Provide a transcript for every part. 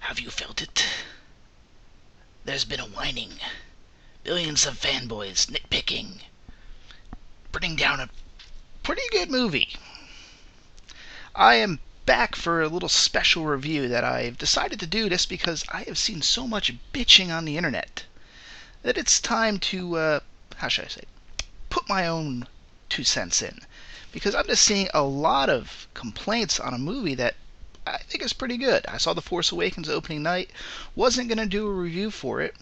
Have you felt it? There's been a whining. Billions of fanboys nitpicking. Putting down a pretty good movie. I am back for a little special review that I've decided to do just because I have seen so much bitching on the internet that it's time to, put my own 2 cents in. Because I'm just seeing a lot of complaints on a movie that I think is pretty good. I saw The Force Awakens opening night. Wasn't going to do a review for it,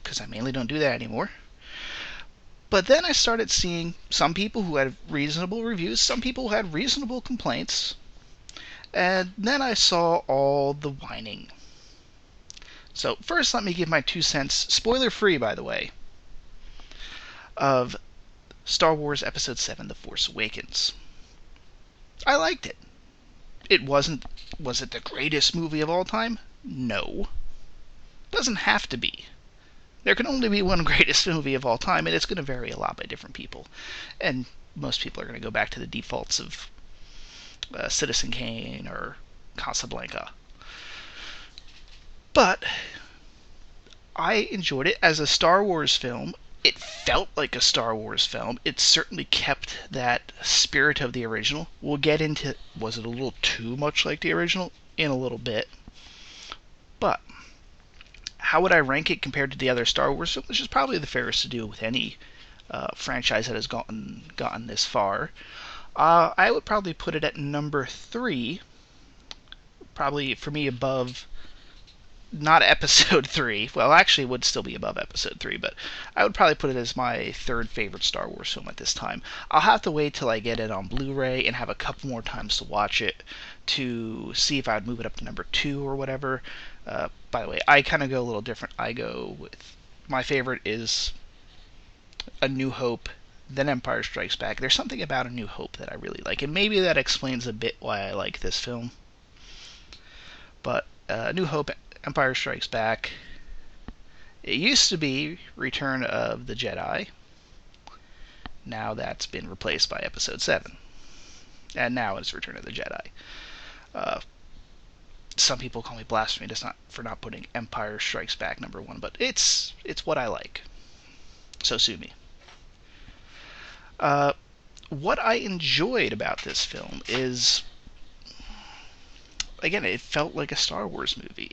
because I mainly don't do that anymore. But then I started seeing some people who had reasonable reviews, some people who had reasonable complaints, and then I saw all the whining. So first let me give my 2 cents, spoiler-free by the way, of Star Wars Episode 7, The Force Awakens. I liked it. Was it the greatest movie of all time? No. Doesn't have to be. There can only be one greatest movie of all time, and it's going to vary a lot by different people. And most people are going to go back to the defaults of Citizen Kane or Casablanca. But I enjoyed it as a Star Wars film. It felt like a Star Wars film. It certainly kept that spirit of the original. We'll get into, was it a little too much like the original? In a little bit. But how would I rank it compared to the other Star Wars films? Which is probably the fairest to do with any franchise that has gotten this far. I would probably put it at number 3. Probably, for me, above, not Episode 3. Well, actually, it would still be above Episode 3, but I would probably put it as my third favorite Star Wars film at this time. I'll have to wait till I get it on Blu-ray and have a couple more times to watch it to see if I would move it up to number 2 or whatever. By the way, I kind of go a little different. I go with, my favorite is A New Hope, then Empire Strikes Back. There's something about A New Hope that I really like, and maybe that explains a bit why I like this film. But A New Hope, Empire Strikes Back. It used to be Return of the Jedi. Now that's been replaced by Episode 7. And now it's Return of the Jedi. Some people call me blasphemy for not putting Empire Strikes Back number 1, but it's what I like. So sue me. What I enjoyed about this film is, again, it felt like a Star Wars movie.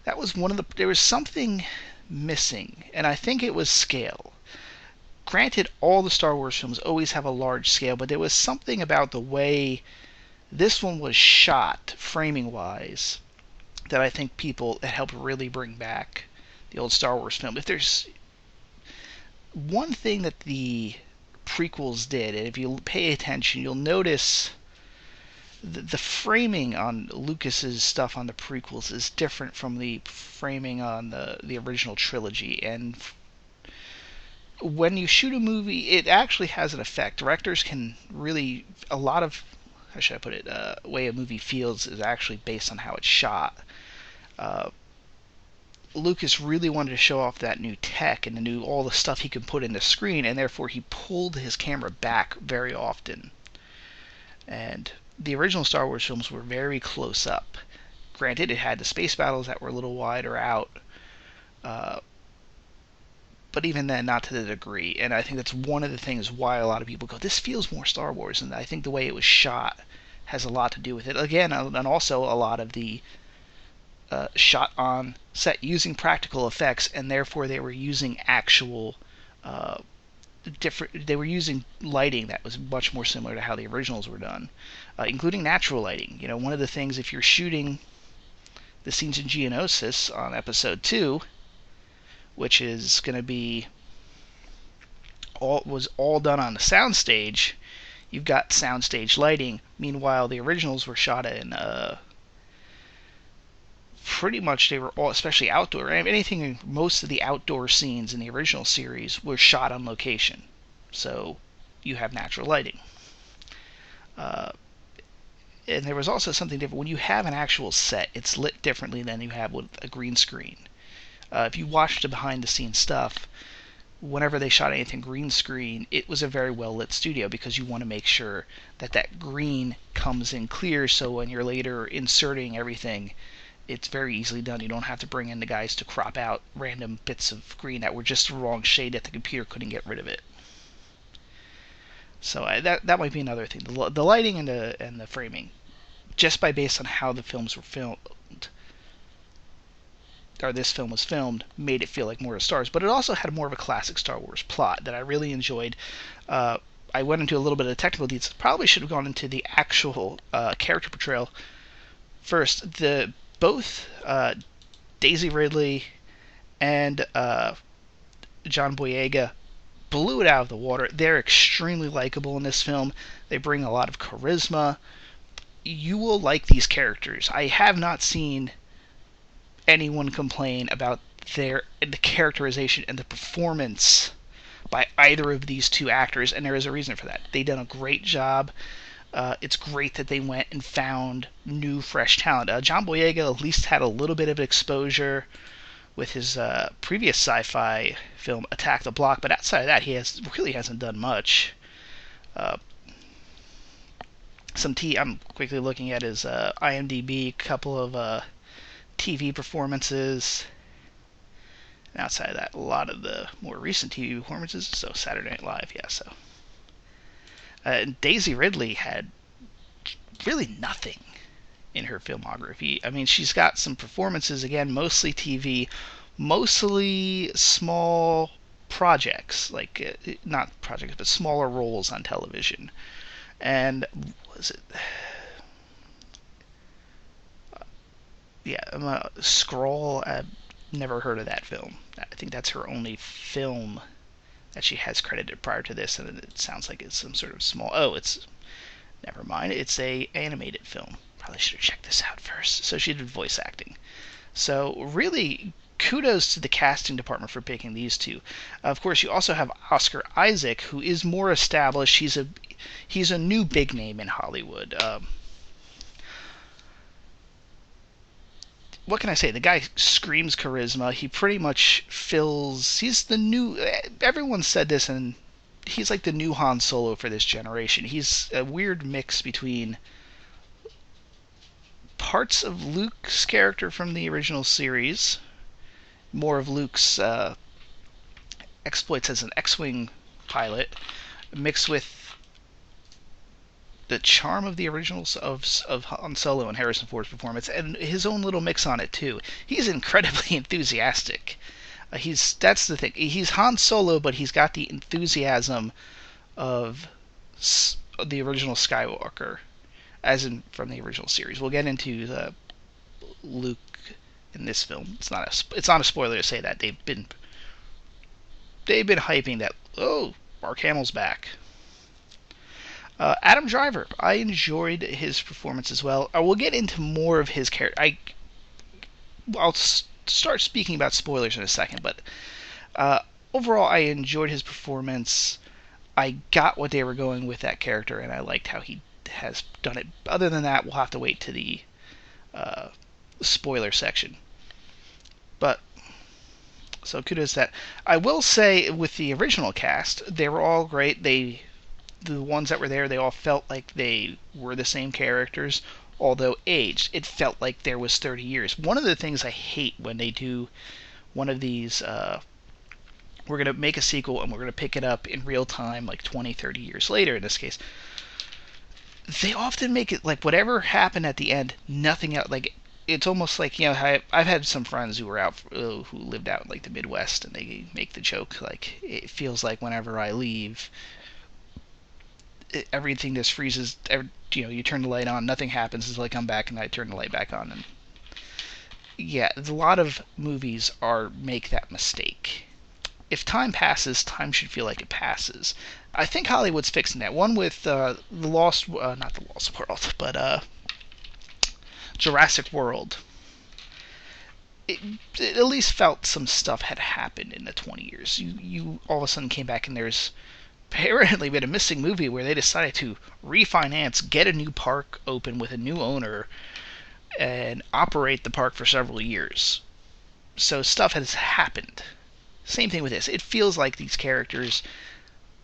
There was something missing, and I think it was scale. Granted, all the Star Wars films always have a large scale, but there was something about the way this one was shot, framing-wise, that I think that helped really bring back the old Star Wars film. If there's one thing that the prequels did, and if you pay attention, you'll notice the framing on Lucas's stuff on the prequels is different from the framing on the original trilogy. And when you shoot a movie, it actually has an effect. Directors can really, a lot of, how should I put it, way a movie feels is actually based on how it's shot. Lucas really wanted to show off that new tech and all the stuff he could put in the screen, and therefore he pulled his camera back very often. And the original Star Wars films were very close up. Granted, it had the space battles that were a little wider out, but even then, not to the degree. And I think that's one of the things why a lot of people go, this feels more Star Wars, and I think the way it was shot has a lot to do with it. Again, and also a lot of the shot on set using practical effects, and therefore they were using actual they were using lighting that was much more similar to how the originals were done, including natural lighting. You know, one of the things, if you're shooting the scenes in Geonosis on Episode 2, which is going to be all done on the soundstage, you've got soundstage lighting. Meanwhile, the originals were shot in pretty much, they were all, especially outdoor. Most of the outdoor scenes in the original series were shot on location, so you have natural lighting. And there was also something different. When you have an actual set, it's lit differently than you have with a green screen. If you watch the behind-the-scenes stuff, whenever they shot anything green screen, it was a very well-lit studio because you want to make sure that green comes in clear, so when you're later inserting everything, It's very easily done. You don't have to bring in the guys to crop out random bits of green that were just the wrong shade that the computer couldn't get rid of it. So that might be another thing. The lighting and the framing, just by based on how the films were filmed, or this film was filmed, made it feel like more of Star Wars. But it also had more of a classic Star Wars plot that I really enjoyed. I went into a little bit of the technical details. Probably should have gone into the actual character portrayal first. Both Daisy Ridley and John Boyega blew it out of the water. They're extremely likable in this film. They bring a lot of charisma. You will like these characters. I have not seen anyone complain about the characterization and the performance by either of these two actors, and there is a reason for that. They've done a great job. It's great that they went and found new, fresh talent. John Boyega at least had a little bit of exposure with his previous sci-fi film Attack the Block, but outside of that, he really hasn't done much. I'm quickly looking at his IMDb, couple of TV performances. And outside of that, a lot of the more recent TV performances. So Saturday Night Live, yeah. So Daisy Ridley had really nothing in her filmography. I mean, she's got some performances, again, mostly TV, mostly small projects, like not projects, but smaller roles on television. And was it? Yeah, Scroll. I've never heard of that film. I think that's her only film that she has credited prior to this, and it sounds like it's some sort of small. Oh, it's never mind. It's a animated film. Probably should have checked this out first. So she did voice acting. So really, kudos to the casting department for picking these two. Of course, you also have Oscar Isaac, who is more established. He's a new big name in Hollywood. What can I say? The guy screams charisma. He pretty much fills. He's the new. Everyone said this, and he's like the new Han Solo for this generation. He's a weird mix between parts of Luke's character from the original series, more of Luke's exploits as an X-wing pilot, mixed with the charm of the originals of Han Solo and Harrison Ford's performance, and his own little mix on it too. He's incredibly enthusiastic. That's the thing. He's Han Solo, but he's got the enthusiasm of the original Skywalker, as in from the original series. We'll get into Luke in this film. It's not a spoiler to say that they've been hyping that. Oh, Mark Hamill's back. Adam Driver, I enjoyed his performance as well. I will get into more of his character. I'll start speaking about spoilers in a second, but overall, I enjoyed his performance. I got what they were going with that character, and I liked how he has done it. Other than that, we'll have to wait to the spoiler section. But so kudos to that. I will say with the original cast, they were all great. The ones that were there, they all felt like they were the same characters, although aged. It felt like there was 30 years. One of the things I hate when they do one of these, we're going to make a sequel and we're going to pick it up in real time, like 20, 30 years later in this case. They often make it like whatever happened at the end, nothing else. Like, it's almost like, I've had some friends who were who lived out in like the Midwest, and they make the joke, like, it feels like whenever I leave, everything just freezes. You turn the light on, nothing happens until I come back, and I turn the light back on. And yeah, a lot of movies make that mistake. If time passes, time should feel like it passes. I think Hollywood's fixing that. One with not the Lost World, but Jurassic World. It at least felt some stuff had happened in the 20 years. You all of a sudden came back and there's apparently been a missing movie where they decided to refinance, get a new park open with a new owner, and operate the park for several years. So stuff has happened. Same thing with this. It feels like these characters,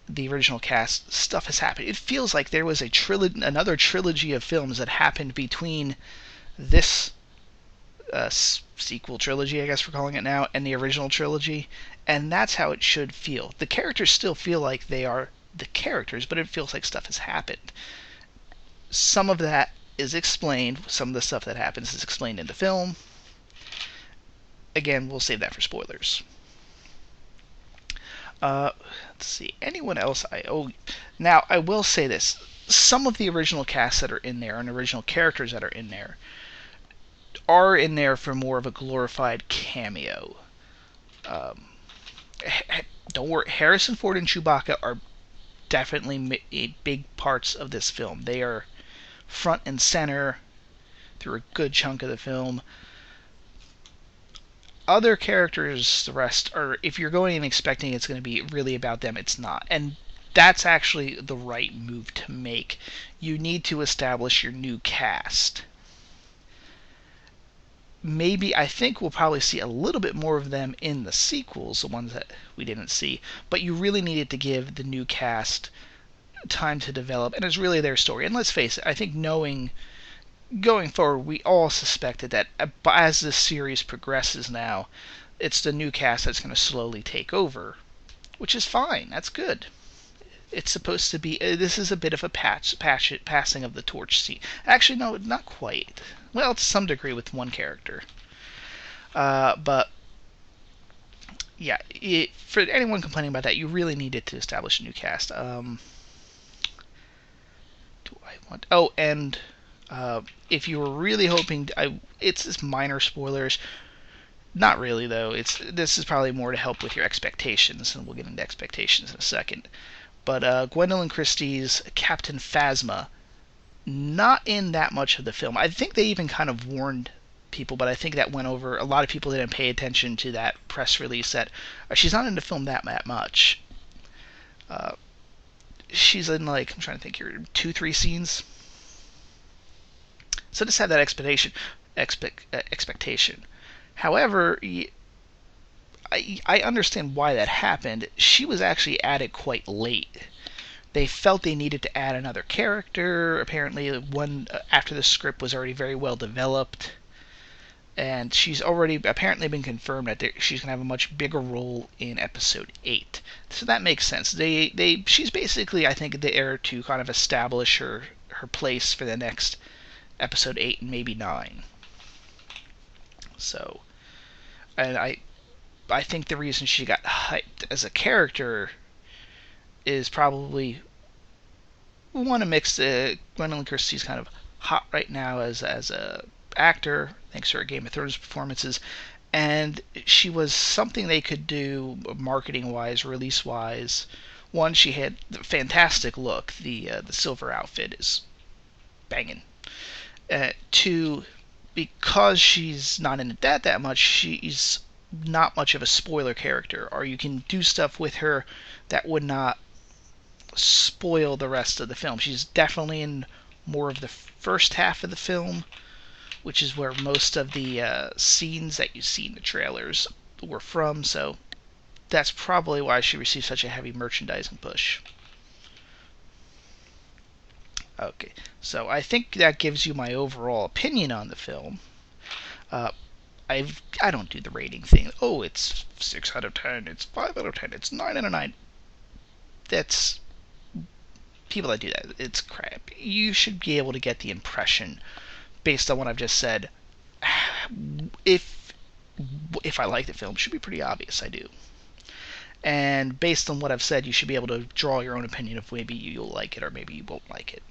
the original cast, stuff has happened. It feels like there was another trilogy of films that happened between this sequel trilogy, I guess we're calling it now, and the original trilogy, and that's how it should feel. The characters still feel like they are the characters, but it feels like stuff has happened. Some of that is explained. Some of the stuff that happens is explained in the film. Again, we'll save that for spoilers. Let's see. Anyone else? Now I will say this: some of the original casts that are in there and original characters that are in there for more of a glorified cameo. Don't worry, Harrison Ford and Chewbacca are definitely big parts of this film. They are front and center through a good chunk of the film. Other characters, the rest are, if you're going and expecting it's going to be really about them, it's not. And that's actually the right move to make. You need to establish your new cast. Maybe, I think we'll probably see a little bit more of them in the sequels, the ones that we didn't see, but you really needed to give the new cast time to develop, and it's really their story. And let's face it, I think going forward, we all suspected that as this series progresses now, it's the new cast that's going to slowly take over, which is fine. That's good. It's supposed to be. This is a bit of a passing of the torch scene. Actually, no, not quite. Well, to some degree with one character. But yeah, for anyone complaining about that, you really needed to establish a new cast. If you were really hoping, it's just minor spoilers. Not really, though. This is probably more to help with your expectations, and we'll get into expectations in a second. But Gwendolyn Christie's Captain Phasma, not in that much of the film. I think they even kind of warned people, but I think that went over. A lot of people didn't pay attention to that press release that she's not in the film that much. She's in, like, I'm trying to think here, 2-3 scenes. So just have that expectation. However, I understand why that happened. She was actually added quite late. They felt they needed to add another character. Apparently, one after the script was already very well developed, and she's already apparently been confirmed that she's going to have a much bigger role in Episode 8. So that makes sense. She's basically, I think, there to kind of establish her place for the next Episode 8 and maybe 9. So, and I think the reason she got hyped as a character is probably, we want to mix Gwendolyn Christie's kind of hot right now as a actor, thanks to her Game of Thrones performances, and she was something they could do marketing-wise, release-wise. One, she had a fantastic look. The silver outfit is banging. Two, because she's not in it that much, she's not much of a spoiler character, or you can do stuff with her that would not spoil the rest of the film. She's definitely in more of the first half of the film, which is where most of the scenes that you see in the trailers were from, so that's probably why she received such a heavy merchandising push. Okay, so I think that gives you my overall opinion on the film. I don't do the rating thing. Oh, it's 6 out of 10, it's 5 out of 10, it's 9 out of 9. That's... people that do that, it's crap. You should be able to get the impression, based on what I've just said, if I like the film, it should be pretty obvious I do. And based on what I've said, you should be able to draw your own opinion of maybe you'll like it or maybe you won't like it.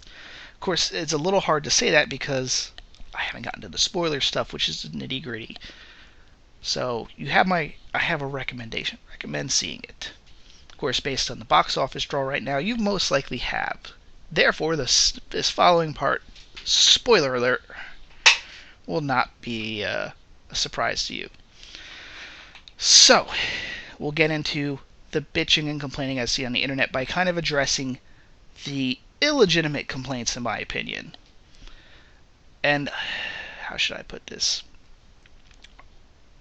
Of course, it's a little hard to say that because I haven't gotten to the spoiler stuff, which is nitty-gritty. So I have a recommendation. Recommend seeing it. Of course, based on the box office draw right now, you most likely have. Therefore, this following part, spoiler alert, will not be a surprise to you. So, we'll get into the bitching and complaining I see on the internet by kind of addressing the illegitimate complaints, in my opinion. And how should I put this?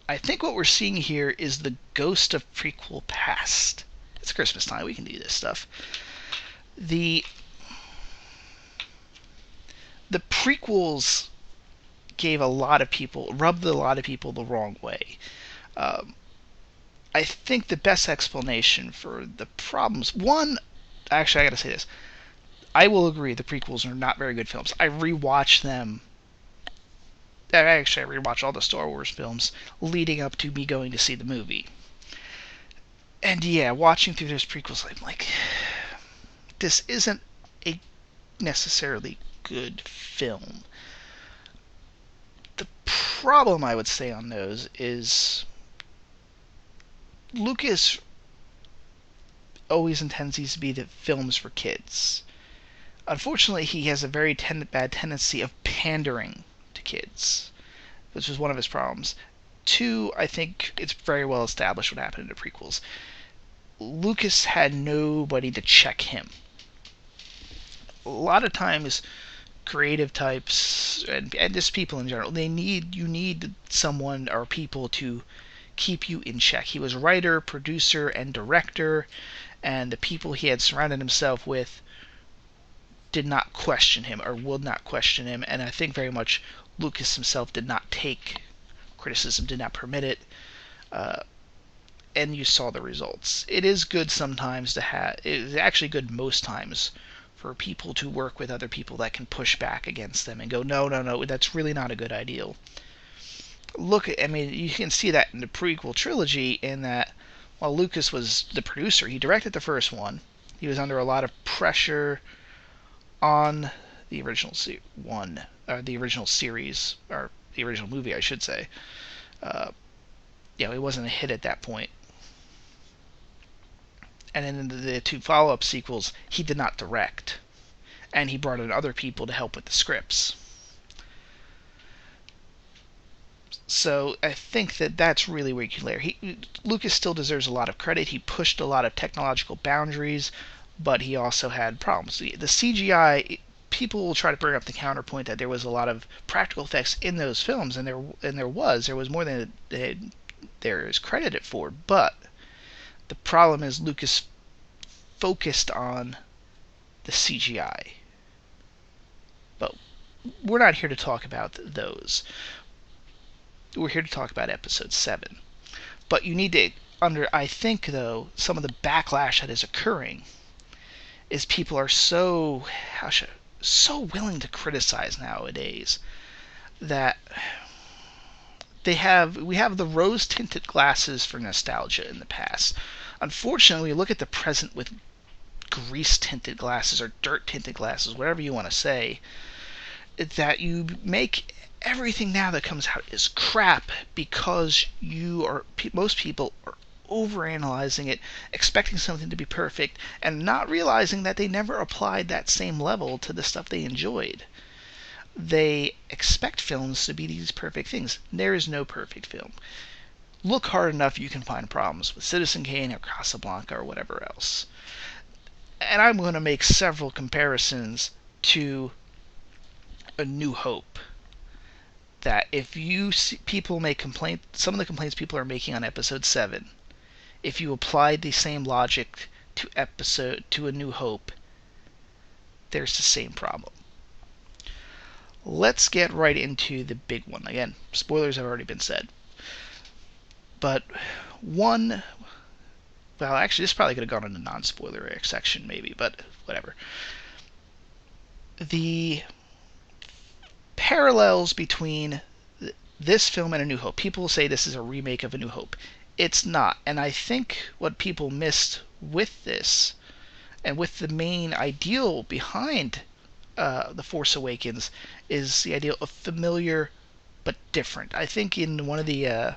I think what we're seeing here is the ghost of prequel past. It's Christmas time, we can do this stuff. The prequels rubbed a lot of people the wrong way. Um, I think the best explanation for the problems, one, actually, I gotta say this. I will agree the prequels are not very good films. I rewatch them. Actually, I rewatch all the Star Wars films leading up to me going to see the movie. And yeah, watching through those prequels, I'm like, this isn't a necessarily good film. The problem I would say on those is Lucas always intends these to be the films for kids. Unfortunately, he has a very bad tendency of pandering to kids, which was one of his problems. Two, I think it's very well established what happened in the prequels. Lucas had nobody to check him. A lot of times, creative types and just people in general, you need someone or people to keep you in check. He was writer, producer, and director, and the people he had surrounded himself with did not question him or would not question him, and I think very much Lucas himself did not take criticism, did not permit it, and you saw the results. It is good sometimes to have, it is actually good most times for people to work with other people that can push back against them and go, no, that's really not a good idea. I mean, you can see that in the prequel trilogy in that while Lucas was the producer, he directed the first one. He was under a lot of pressure on the original the original series, or the original movie, I should say. It wasn't a hit at that point. And then in the two follow-up sequels, he did not direct, and he brought in other people to help with the scripts. So I think that's really where you can layer. Lucas still deserves a lot of credit. He pushed a lot of technological boundaries, but he also had problems. The CGI, people will try to bring up the counterpoint that there was a lot of practical effects in those films, and there was more than there is credited for. But the problem is Lucas focused on the CGI. But we're not here to talk about those. We're here to talk about Episode 7. But you need to I think, though, some of the backlash that is occurring is people are so willing to criticize nowadays that we have the rose-tinted glasses for nostalgia in the past. Unfortunately, we look at the present with grease-tinted glasses or dirt-tinted glasses, whatever you want to say, that you make everything now that comes out is crap because most people are overanalyzing it, expecting something to be perfect, and not realizing that they never applied that same level to the stuff they enjoyed. They expect films to be these perfect things. There is no perfect film. Look hard enough, you can find problems with Citizen Kane or Casablanca or whatever else. And I'm going to make several comparisons to A New Hope. That if you see people make some of the complaints people are making on Episode 7, if you applied the same logic to A New Hope, there's the same problem. Let's get right into the big one. Again, spoilers have already been said. But actually, this probably could have gone in the non-spoiler section, maybe, but whatever. The parallels between this film and A New Hope. People say this is a remake of A New Hope. It's not. And I think what people missed with this, and with the main ideal behind The Force Awakens, is the idea of familiar but different. I think in one of the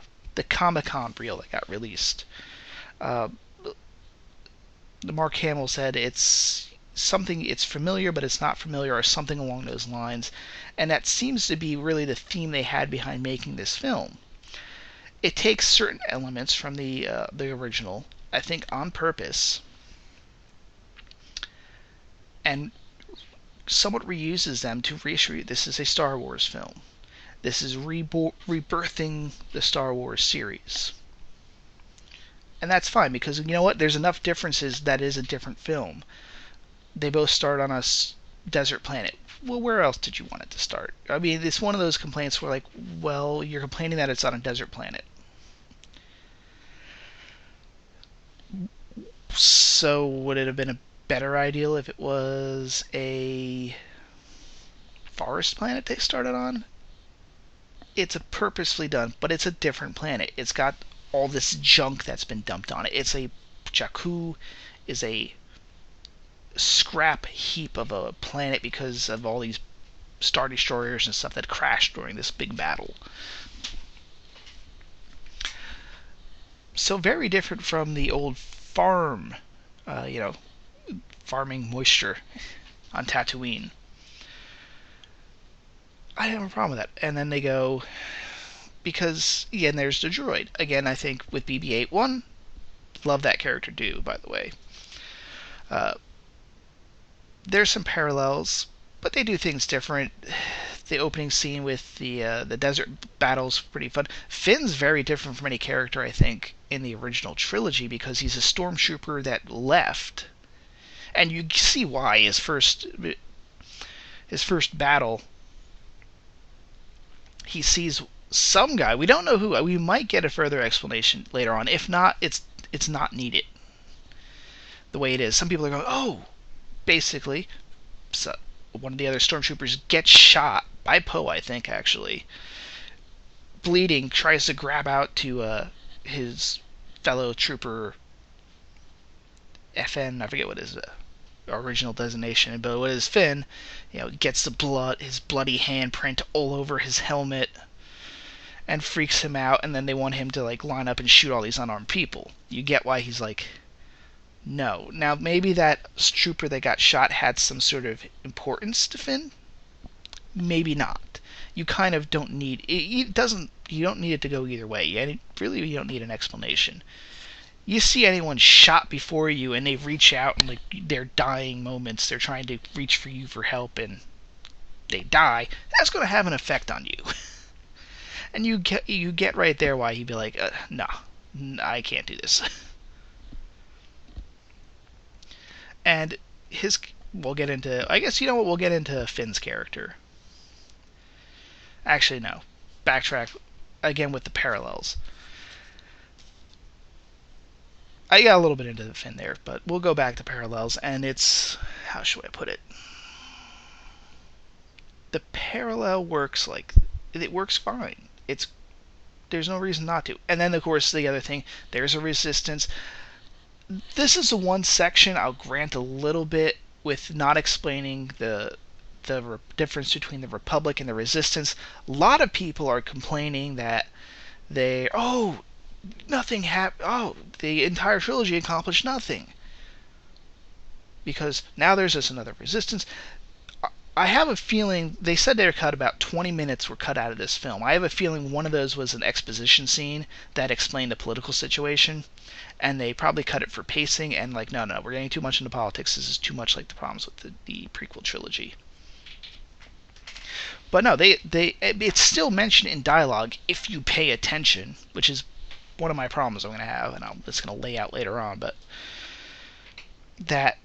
Comic-Con reel that got released, Mark Hamill said it's familiar but it's not familiar, or something along those lines, and that seems to be really the theme they had behind making this film. It takes certain elements from the original, I think on purpose, and somewhat reuses them to reassure you this is a Star Wars film. This is rebirthing the Star Wars series. And that's fine, because you know what? There's enough differences that is a different film. They both start on a desert planet. well, where else did you want it to start? I mean, it's one of those complaints where, like, well, you're complaining that it's on a desert planet. So would it have been a better ideal if it was a forest planet they started on? It's a purposefully done, but it's a different planet. It's got all this junk that's been dumped on it. It's a Jakku is a scrap heap of a planet because of all these star destroyers and stuff that crashed during this big battle. So very different from the old farm, farming moisture on Tatooine. I have a problem with that. And then they go, because, again, there's the droid. Again, I think with BB-8 love that character too, by the way. There's some parallels, but they do things different. The opening scene with the desert battle's pretty fun. Finn's very different from any character, I think, in the original trilogy, because he's a stormtrooper that left. And you see why. His first battle, he sees some guy. We don't know who. We might get a further explanation later on. If not, it's not needed the way it is. Some people are going, oh, basically, so one of the other stormtroopers gets shot by Poe, I think, actually. Bleeding, tries to grab out to his fellow trooper FN, I forget what his original designation, but what is Finn, gets his bloody handprint all over his helmet and freaks him out, and then they want him to line up and shoot all these unarmed people. You get why he's like, no. Now, maybe that trooper that got shot had some sort of importance to Finn. Maybe not. You kind of don't need you don't need it to go either way. You don't need an explanation. You see anyone shot before you and they reach out and their dying moments, they're trying to reach for you for help and they die, that's going to have an effect on you. And you get right there why he'd be like, nah, I can't do this. And we'll get into, I guess, we'll get into Finn's character. Actually, no. Backtrack again with the parallels. I got a little bit into the Finn there, but we'll go back to parallels, and it's, how should I put it? The parallel works it works fine. There's no reason not to. And then, of course, the other thing, there's a resistance. This is the one section I'll grant a little bit with not explaining the difference between the Republic and the Resistance. A lot of people are complaining that nothing happened. The entire trilogy accomplished nothing because now there's another Resistance. I have a feeling they said they were cut about 20 minutes were cut out of this film. I have a feeling one of those was an exposition scene that explained the political situation, and they probably cut it for pacing and no, we're getting too much into politics. This is too much like the problems with the prequel trilogy. But no, it's still mentioned in dialogue if you pay attention, which is one of my problems I'm going to have, and I'm just going to lay out later on, but that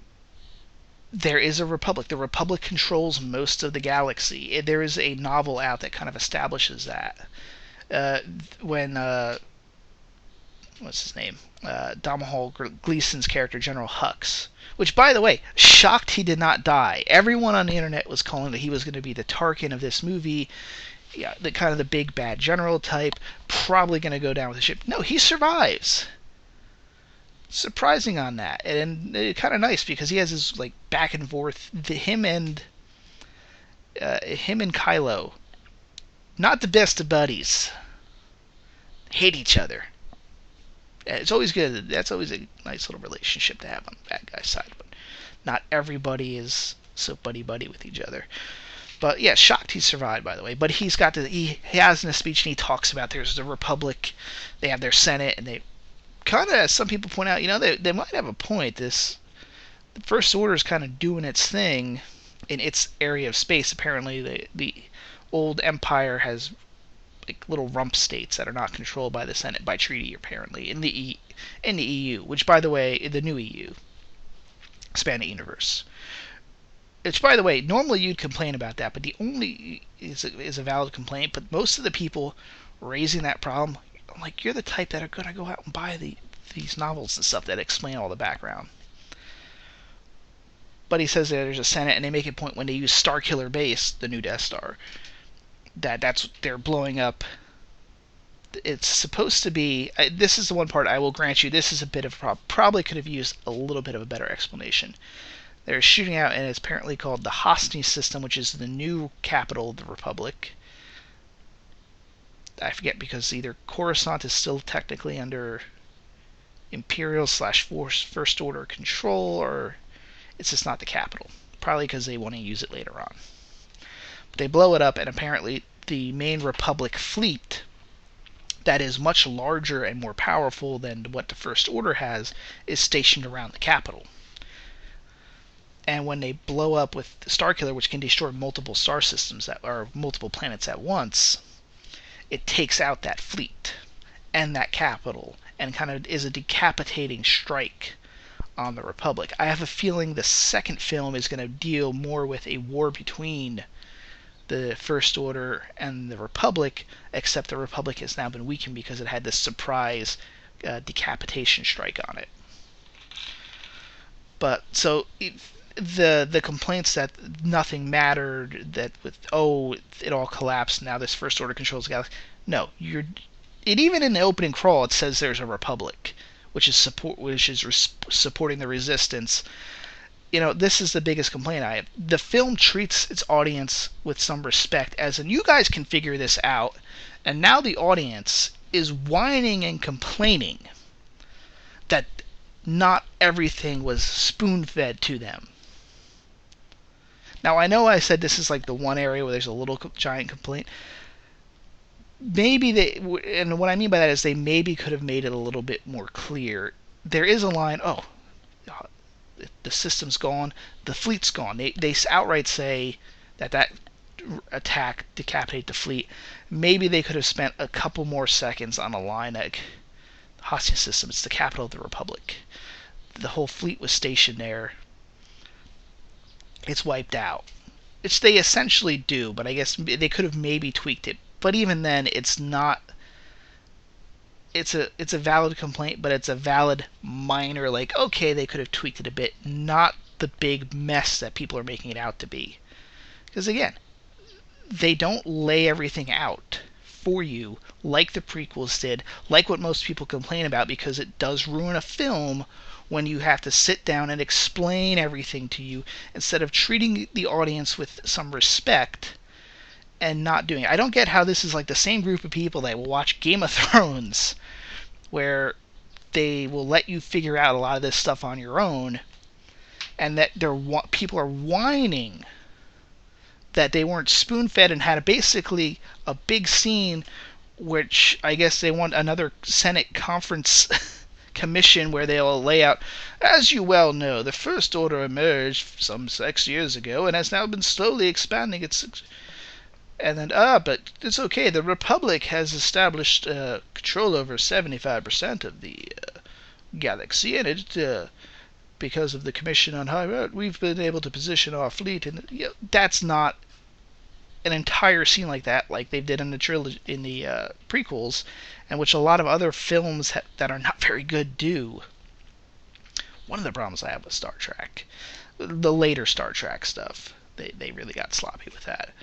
there is a Republic. The Republic controls most of the galaxy. There is a novel out that kind of establishes that. When what's his name? Domhnall Gleeson's character, General Hux, which, by the way, shocked he did not die. Everyone on the internet was calling that he was going to be the Tarkin of this movie. Yeah, the kind of the big bad general type, probably going to go down with the ship. No, he survives. Surprising on that, and kind of nice because he has his back and forth. Him and Kylo, not the best of buddies, hate each other. It's always good. That's always a nice little relationship to have on the bad guy's side, but not everybody is so buddy-buddy with each other. But yeah, shocked he survived, by the way. But he has in a speech and he talks about there's the Republic, they have their Senate, and they kind of, as some people point out, they might have a point. The First Order is kind of doing its thing in its area of space. Apparently, the old Empire has little rump states that are not controlled by the Senate by treaty. Apparently, in the EU, which, by the way, the new EU, expanded universe. Which, by the way, normally you'd complain about that, but the only is a valid complaint. But most of the people raising that problem, I'm like, you're the type that are going to go out and buy these novels and stuff that explain all the background. But he says that there's a Senate, and they make a point when they use Starkiller Base, the new Death Star, that's they're blowing up. It's supposed to be. This is the one part I will grant you. This is a bit of a problem. Probably could have used a little bit of a better explanation. They're shooting out, and it's apparently called the Hosni system, which is the new capital of the Republic. I forget, because either Coruscant is still technically under Imperial / First Order control, or it's just not the capital. Probably because they want to use it later on. But they blow it up, and apparently the main Republic fleet, that is much larger and more powerful than what the First Order has, is stationed around the capital. And when they blow up with the Starkiller, which can destroy multiple star systems or multiple planets at once, it takes out that fleet and that capital and kind of is a decapitating strike on the Republic. I have a feeling the second film is going to deal more with a war between the First Order and the Republic, except the Republic has now been weakened because it had this surprise decapitation strike on it. But so the complaints that nothing mattered, that with it all collapsed, now this First Order controls the galaxy. No, even in the opening crawl it says there's a Republic, which is supporting the Resistance. This is the biggest complaint I have. The film treats its audience with some respect, as in, you guys can figure this out, and now the audience is whining and complaining that not everything was spoon-fed to them. Now, I know I said this is like the one area where there's a little giant complaint. Maybe and what I mean by that is they maybe could have made it a little bit more clear. There is a line, the system's gone, the fleet's gone. They outright say that attack decapitated the fleet. Maybe they could have spent a couple more seconds on a line like, Hosting system, it's the capital of the Republic. The whole fleet was stationed there. It's wiped out. Which they essentially do, but I guess they could have maybe tweaked it. But even then, it's not. It's a valid complaint, but it's a valid minor, like, okay, they could have tweaked it a bit, not the big mess that people are making it out to be. Because again, they don't lay everything out for you like the prequels did, like what most people complain about, because it does ruin a film when you have to sit down and explain everything to you instead of treating the audience with some respect and not doing it. I don't get how this is like the same group of people that will watch Game of Thrones, where they will let you figure out a lot of this stuff on your own, and that people are whining that they weren't spoon-fed and had basically a big scene, which I guess they want another Senate conference commission where they'll lay out, as you well know, the First Order emerged some 6 years ago and has now been slowly expanding its... And then, but it's okay, the Republic has established control over 75% of the galaxy, and it... because of the Commission on High Road, we've been able to position our fleet, and that's not an entire scene like that, like they did in the trilogy, in the prequels, and which a lot of other films that are not very good do. One of the problems I have with Star Trek, the later Star Trek stuff, they really got sloppy with that.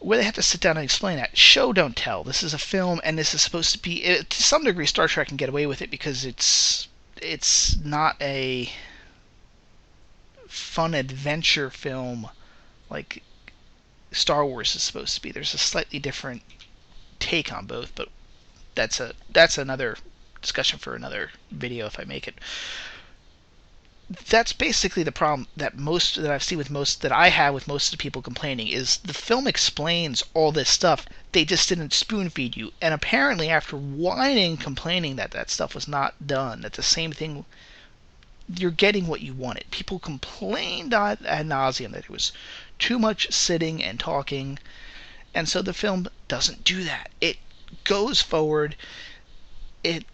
Where they have to sit down and explain that. Show, don't tell. This is a film, and this is supposed to be... to some degree, Star Trek can get away with it because it's not a fun adventure film like Star Wars is supposed to be. There's a slightly different take on both, but that's another discussion for another video if I make it. That's basically the problem that I have with most of the people complaining, is the film explains all this stuff. They just didn't spoon feed you. And apparently after whining, complaining that stuff was not done, that the same thing, you're getting what you wanted. People complained ad nauseum that it was too much sitting and talking. And so the film doesn't do that. It goes forward. It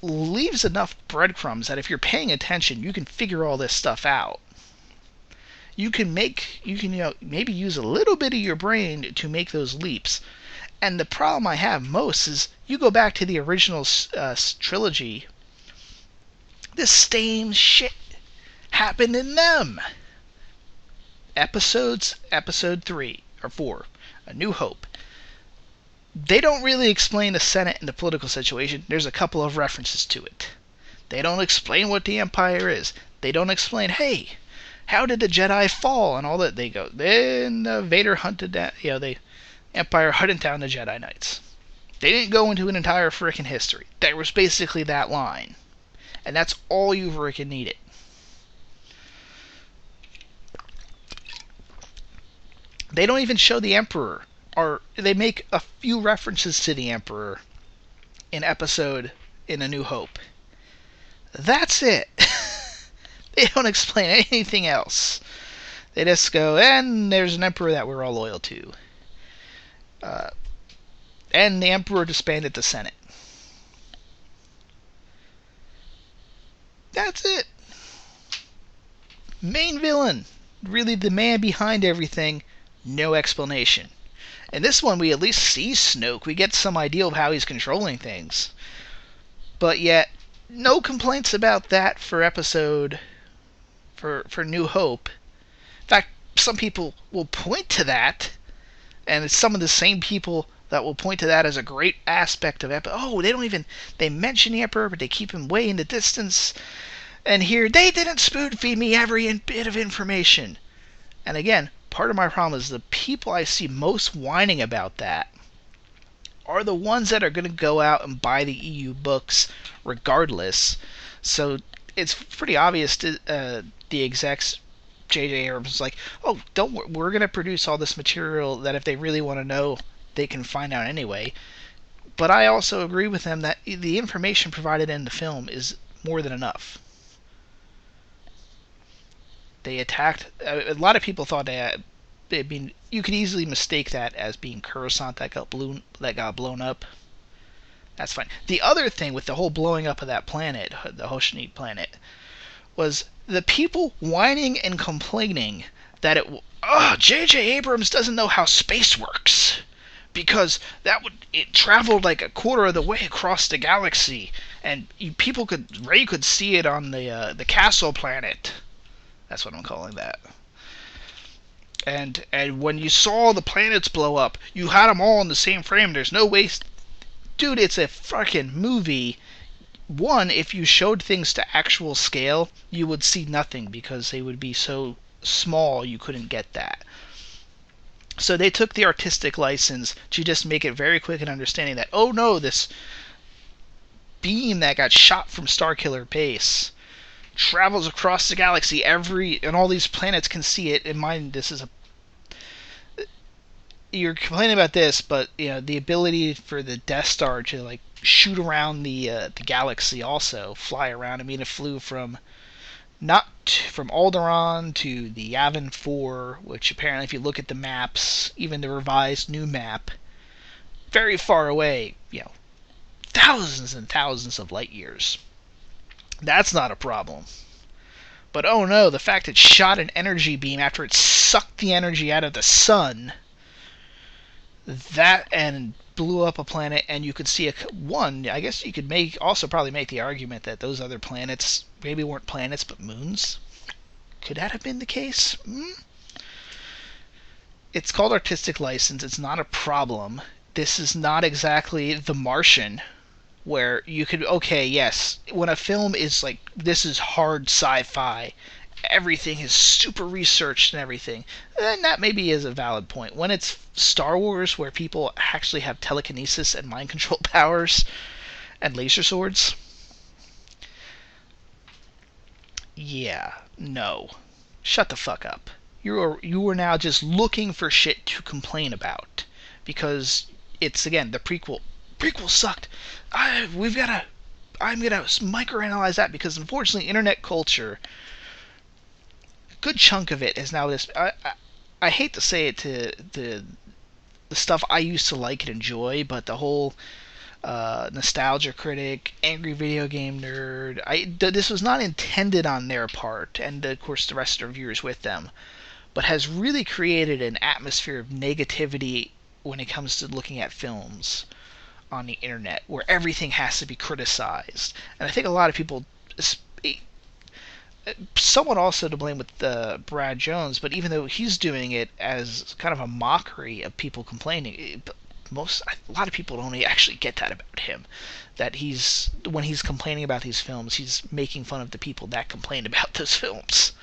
leaves enough breadcrumbs that if you're paying attention, you can figure all this stuff out. you can maybe use a little bit of your brain to make those leaps. And the problem I have most is you go back to the original trilogy. The same shit happened in them. Episode 3 or 4, A New Hope. They don't really explain the Senate and the political situation. There's a couple of references to it. They don't explain what the Empire is. They don't explain, hey, how did the Jedi fall and all that. They go, then Vader hunted down, the Empire hunted down the Jedi Knights. They didn't go into an entire frickin' history. There was basically that line. And that's all you frickin' needed. They don't even show the Emperor. Or they make a few references to the Emperor in A New Hope. That's it. They don't explain anything else. They just go, and there's an Emperor that we're all loyal to. And the Emperor disbanded the Senate. That's it. Main villain. Really the man behind everything. No explanation. In this one, we at least see Snoke. We get some idea of how he's controlling things. But yet, no complaints about that for New Hope. In fact, some people will point to that, and it's some of the same people that will point to that as a great aspect of they mention the Emperor, but they keep him way in the distance. And here, they didn't spoon feed me every bit of information. And again, part of my problem is the people I see most whining about that are the ones that are going to go out and buy the EU books regardless. So it's pretty obvious to the execs, J.J. Abrams is like, oh, don't worry, we're going to produce all this material that if they really want to know, they can find out anyway. But I also agree with them that the information provided in the film is more than enough. They attacked. A lot of people thought you could easily mistake that as being Coruscant that got blown up. That's fine. The other thing with the whole blowing up of that planet, the Hoshnit planet, was the people whining and complaining that J.J. Abrams doesn't know how space works because it traveled like a quarter of the way across the galaxy, and Rey could see it on the castle planet. That's what I'm calling that. And when you saw the planets blow up, you had them all in the same frame. There's no waste. Dude, it's a fucking movie. One, if you showed things to actual scale, you would see nothing because they would be so small you couldn't get that. So they took the artistic license to just make it very quick in understanding that, oh no, this beam that got shot from Starkiller Base travels across the galaxy and all these planets can see it. In mind, this is you're complaining about this, but the ability for the Death Star to shoot around the galaxy, also fly around. I mean, it flew from Alderaan to the Yavin 4, which apparently, if you look at the maps, even the revised new map, very far away. Thousands and thousands of light years. That's not a problem. But oh no, the fact it shot an energy beam after it sucked the energy out of the sun, and blew up a planet, and you could see I guess you could probably make the argument that those other planets maybe weren't planets but moons. Could that have been the case? It's called artistic license. It's not a problem. This is not exactly The Martian, where you could, yes, when a film is this is hard sci-fi, everything is super researched and everything, then that maybe is a valid point. When it's Star Wars, where people actually have telekinesis and mind control powers and laser swords, no. Shut the fuck up. You are now just looking for shit to complain about, because it's, again, the prequel. Prequel sucked. I'm gonna microanalyze that because, unfortunately, internet culture, a good chunk of it is now this. I hate to say it to the stuff I used to like and enjoy, but the whole nostalgia critic, angry video game nerd. This was not intended on their part, and of course the rest of the reviewers with them. but has really created an atmosphere of negativity when it comes to looking at films on the internet, where everything has to be criticized. And I think a lot of people, someone also to blame with Brad Jones, but even though he's doing it as kind of a mockery of people complaining, a lot of people don't actually get that about him. That when he's complaining about these films, he's making fun of the people that complain about those films.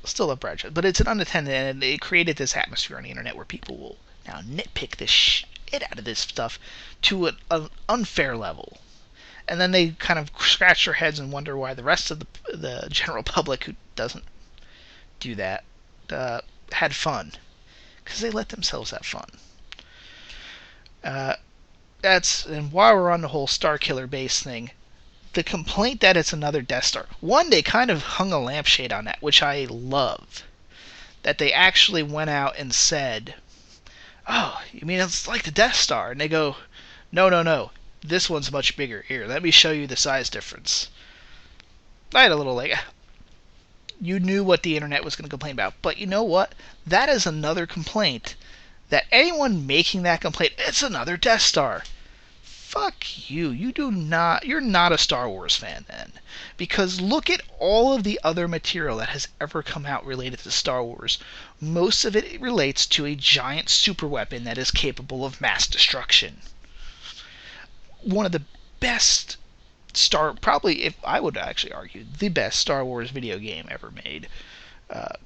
Still love Brad Jones, but it's an unattended, and it created this atmosphere on the internet where people will now nitpick the shit out of this stuff to an unfair level. And then they kind of scratch their heads and wonder why the rest of the general public who doesn't do that had fun. Because they let themselves have fun. And while we're on the whole Star Killer base thing, the complaint that it's another Death Star. One, they kind of hung a lampshade on that, which I love. That they actually went out and said, "Oh, you mean it's like the Death Star?" And they go, No. This one's much bigger. Here, let me show you the size difference. I had a little you knew what the internet was going to complain about. But you know what? That is another complaint. That anyone making that complaint, it's another Death Star. Fuck you. You're not a Star Wars fan then. Because look at all of the other material that has ever come out related to Star Wars. Most of it relates to a giant superweapon that is capable of mass destruction. One of the best probably, if I would actually argue, the best Star Wars video game ever made,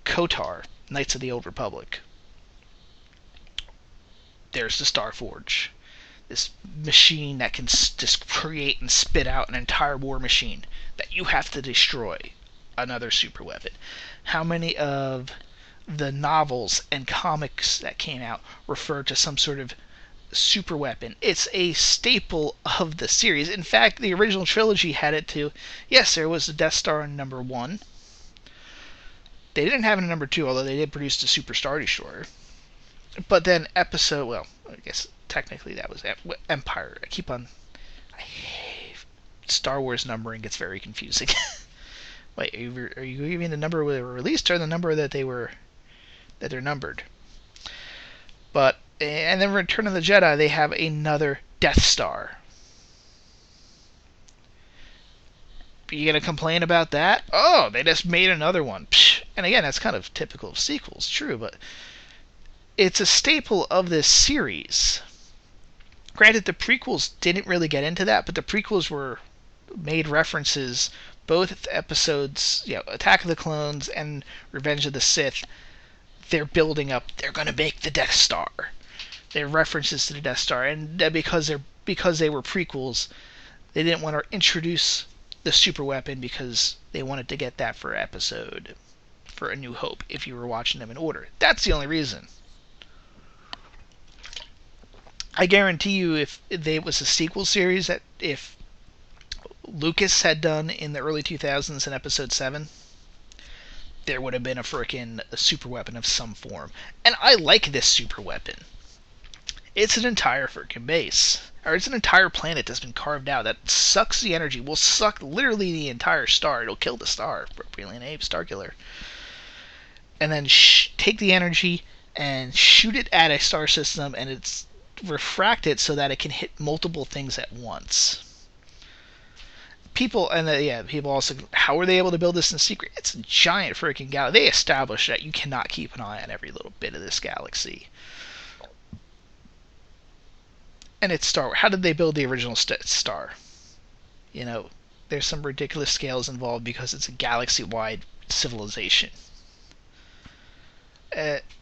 KOTOR, Knights of the Old Republic. There's the Starforge, this machine that can just create and spit out an entire war machine that you have to destroy. Another super weapon. How many of the novels and comics that came out refer to some sort of super weapon? It's a staple of the series. In fact, the original trilogy had it too. Yes, there was the Death Star in number 1. They didn't have it in number 2, although they did produce the Super Star Destroyer. But then I guess technically that was Empire. I hate Star Wars numbering, gets very confusing. Wait, are you giving the number where they were released, or the number that they're numbered? But and then Return of the Jedi, they have another Death Star. Are you gonna complain about that? Oh, they just made another one. Psh. And again, that's kind of typical of sequels, true, but it's a staple of this series. Granted, the prequels didn't really get into that, but the prequels made references, both episodes, Attack of the Clones and Revenge of the Sith. They're building up. They're going to make the Death Star. They're references to the Death Star, and because they were prequels, they didn't want to introduce the super weapon because they wanted to get that for A New Hope, if you were watching them in order. That's the only reason. I guarantee you, if it was a sequel series, that if Lucas had done in the early 2000s in Episode 7, there would have been a frickin' super weapon of some form. And I like this super weapon. It's an entire frickin' base. Or it's an entire planet that's been carved out that sucks the energy. Will suck literally the entire star. It'll kill the star. Appropriately named Star Killer. And then take the energy and shoot it at a star system, and it's refract it so that it can hit multiple things at once. People also, how were they able to build this in secret? It's a giant freaking galaxy. They established that you cannot keep an eye on every little bit of this galaxy. And it's Star Wars. How did they build the original star? There's some ridiculous scales involved because it's a galaxy-wide civilization.